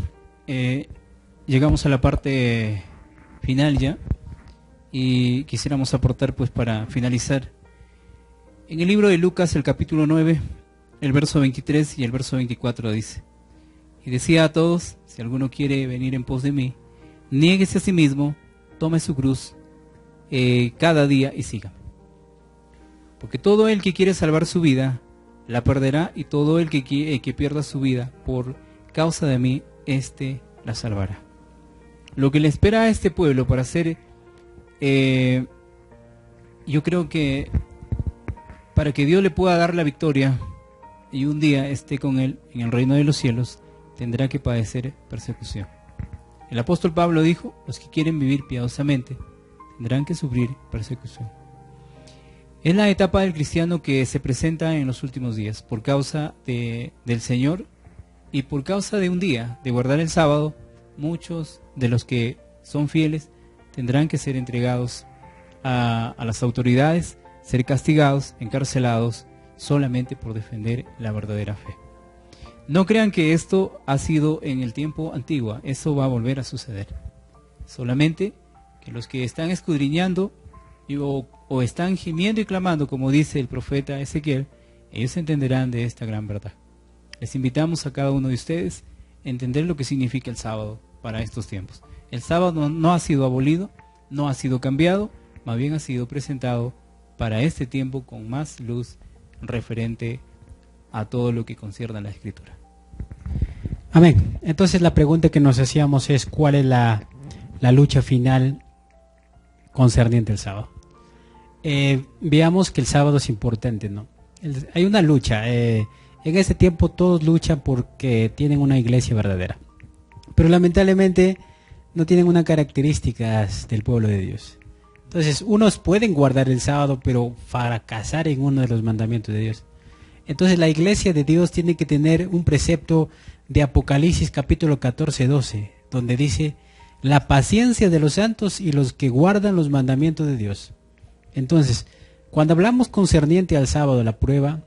Speaker 2: Llegamos a la parte final ya y quisiéramos aportar, pues, para finalizar. En el libro de Lucas, el capítulo 9, el verso 23 y el verso 24 dice: y decía a todos, si alguno quiere venir en pos de mí, niéguese a sí mismo, tome su cruz cada día y sígame. Porque todo el que quiere salvar su vida, la perderá, y todo el que pierda su vida por causa de mí, éste la salvará. Lo que le espera a este pueblo para ser, yo creo que para que Dios le pueda dar la victoria y un día esté con él en el reino de los cielos, tendrá que padecer persecución. El apóstol Pablo dijo: los que quieren vivir piadosamente tendrán que sufrir persecución. Es la etapa del cristiano que se presenta en los últimos días por causa del Señor y por causa de un día, de guardar el sábado. Muchos de los que son fieles tendrán que ser entregados a las autoridades, ser castigados, encarcelados, solamente por defender la verdadera fe. No crean que esto ha sido en el tiempo antiguo, eso va a volver a suceder. Solamente que los que están escudriñando o están gimiendo y clamando, como dice el profeta Ezequiel, ellos entenderán de esta gran verdad. Les invitamos a cada uno de ustedes a entender lo que significa el sábado para estos tiempos. El sábado no ha sido abolido, no ha sido cambiado, más bien ha sido presentado para este tiempo con más luz referente a todo lo que concierne a la Escritura.
Speaker 1: Amén. Entonces la pregunta que nos hacíamos es: ¿cuál es la lucha final concerniente al sábado? Veamos que el sábado es importante, ¿no? Hay una lucha. En este tiempo todos luchan porque tienen una iglesia verdadera, pero lamentablemente no tienen unas características del pueblo de Dios. Entonces, unos pueden guardar el sábado, pero fracasar en uno de los mandamientos de Dios. Entonces, la iglesia de Dios tiene que tener un precepto de Apocalipsis capítulo 14-12, donde dice: la paciencia de los santos y los que guardan los mandamientos de Dios. Entonces, cuando hablamos concerniente al sábado, la prueba,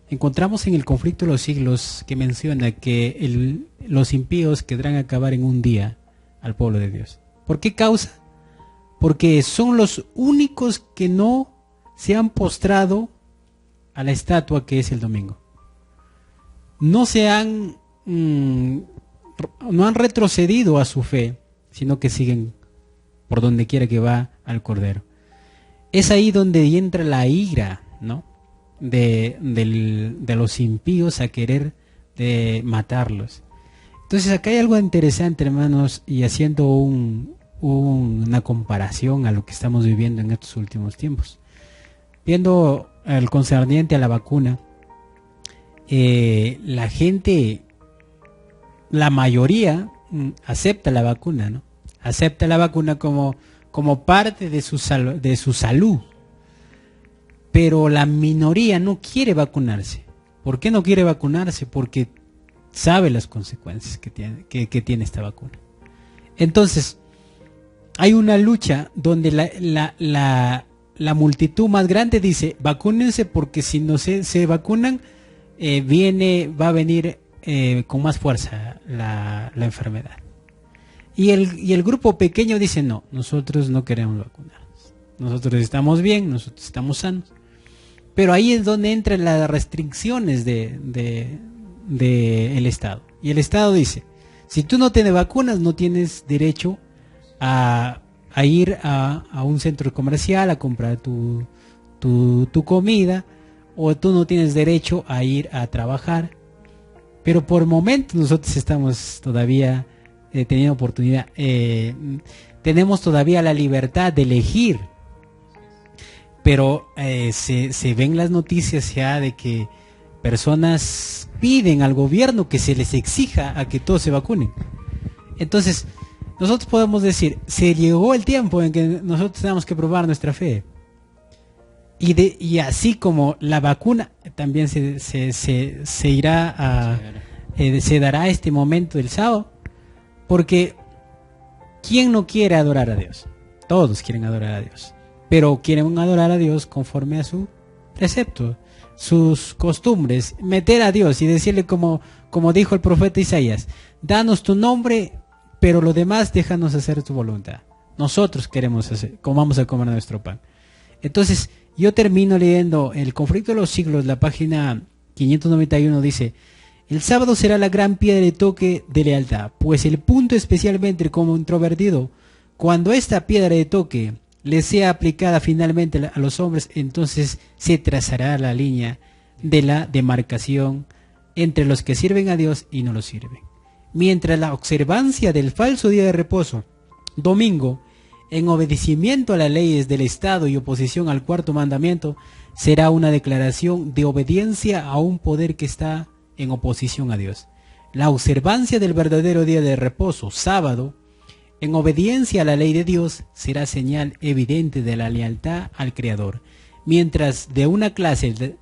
Speaker 1: encontramos en el conflicto de los siglos que menciona que los impíos querrán acabar en un día al pueblo de Dios. ¿Por qué causa? Porque son los únicos que no se han postrado a la estatua que es el domingo. No han retrocedido a su fe, sino que siguen por donde quiera que va al Cordero. Es ahí donde entra la ira, ¿no?, de los impíos a querer matarlos. Entonces acá hay algo interesante, hermanos, y haciendo una comparación a lo que estamos viviendo en estos últimos tiempos. Viendo el concerniente a la vacuna, la gente, la mayoría, acepta la vacuna, ¿no? Acepta la vacuna como parte de su salud. Pero la minoría no quiere vacunarse. ¿Por qué no quiere vacunarse? Porque sabe las consecuencias que tiene esta vacuna. Entonces, hay una lucha donde la multitud más grande dice: vacúnense, porque si no se vacunan, va a venir con más fuerza la enfermedad. Y el grupo pequeño dice: no, nosotros no queremos vacunarnos. Nosotros estamos bien, nosotros estamos sanos. Pero ahí es donde entran las restricciones del Estado. Y el Estado dice: si tú no tienes vacunas, no tienes derecho a ir a un centro comercial a comprar tu comida, o tú no tienes derecho a ir a trabajar. Pero por momentos nosotros estamos todavía teniendo oportunidad, tenemos todavía la libertad de elegir. Pero se ven las noticias ya de que personas piden al gobierno que se les exija a que todos se vacunen. Entonces, nosotros podemos decir: se llegó el tiempo en que nosotros tenemos que probar nuestra fe. Y así como la vacuna, también se dará este momento del sábado, porque ¿quién no quiere adorar a Dios? Todos quieren adorar a Dios, pero quieren adorar a Dios conforme a su precepto, sus costumbres, meter a Dios y decirle como dijo el profeta Isaías: danos tu nombre, pero lo demás déjanos hacer tu voluntad. Nosotros queremos hacer, vamos a comer nuestro pan. Entonces, yo termino leyendo el conflicto de los siglos, la página 591, dice: el sábado será la gran piedra de toque de lealtad, pues el punto especialmente como introvertido, cuando esta piedra de toque le sea aplicada finalmente a los hombres, entonces se trazará la línea de la demarcación entre los que sirven a Dios y no lo sirven. mientras la observancia del falso día de reposo, domingo, en obedecimiento a las leyes del Estado y oposición al cuarto mandamiento, será una declaración de obediencia a un poder que está en oposición a Dios. La observancia del verdadero día de reposo, sábado, en obediencia a la ley de Dios, será señal evidente de la lealtad al Creador, mientras de una clase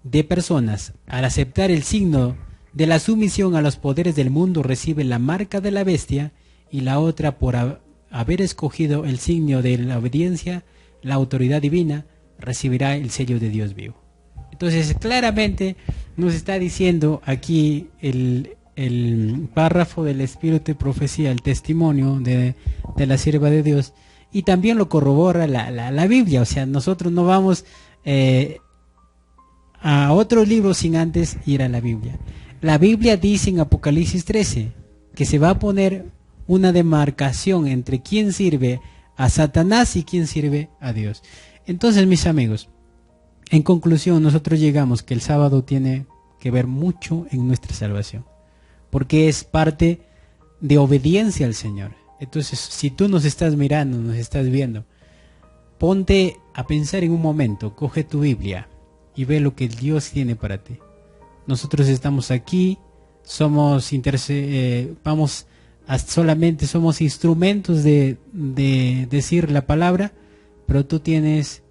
Speaker 1: de personas, al aceptar el signo de la sumisión a los poderes del mundo, recibe la marca de la bestia, y la otra, por haber escogido el signo de la obediencia, la autoridad divina, recibirá el sello de Dios vivo. Entonces, claramente nos está diciendo aquí el párrafo del Espíritu de Profecía, el testimonio de la sierva de Dios, y también lo corrobora la Biblia. O sea, nosotros no vamos a otro libro sin antes ir a la Biblia. La Biblia dice en Apocalipsis 13 que se va a poner una demarcación entre quién sirve a Satanás y quién sirve a Dios. Entonces, mis amigos, en conclusión, nosotros llegamos que el sábado tiene que ver mucho en nuestra salvación, porque es parte de obediencia al Señor. Entonces, si tú nos estás mirando, nos estás viendo, ponte a pensar en un momento, coge tu Biblia y ve lo que Dios tiene para ti. Nosotros estamos aquí, somos solamente somos instrumentos de decir la palabra, pero tú tienes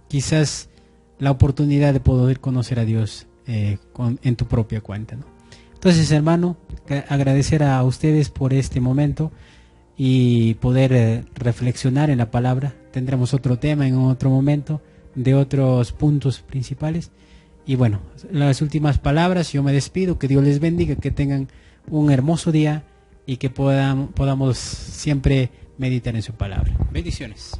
Speaker 1: quizás la oportunidad de poder conocer a Dios en tu propia cuenta, ¿no? Entonces, hermano, agradecer a ustedes por este momento y poder reflexionar en la palabra. Tendremos otro tema en otro momento de otros puntos principales. Y bueno, las últimas palabras, yo me despido, que Dios les bendiga, que tengan un hermoso día y que podamos siempre meditar en su palabra. Bendiciones.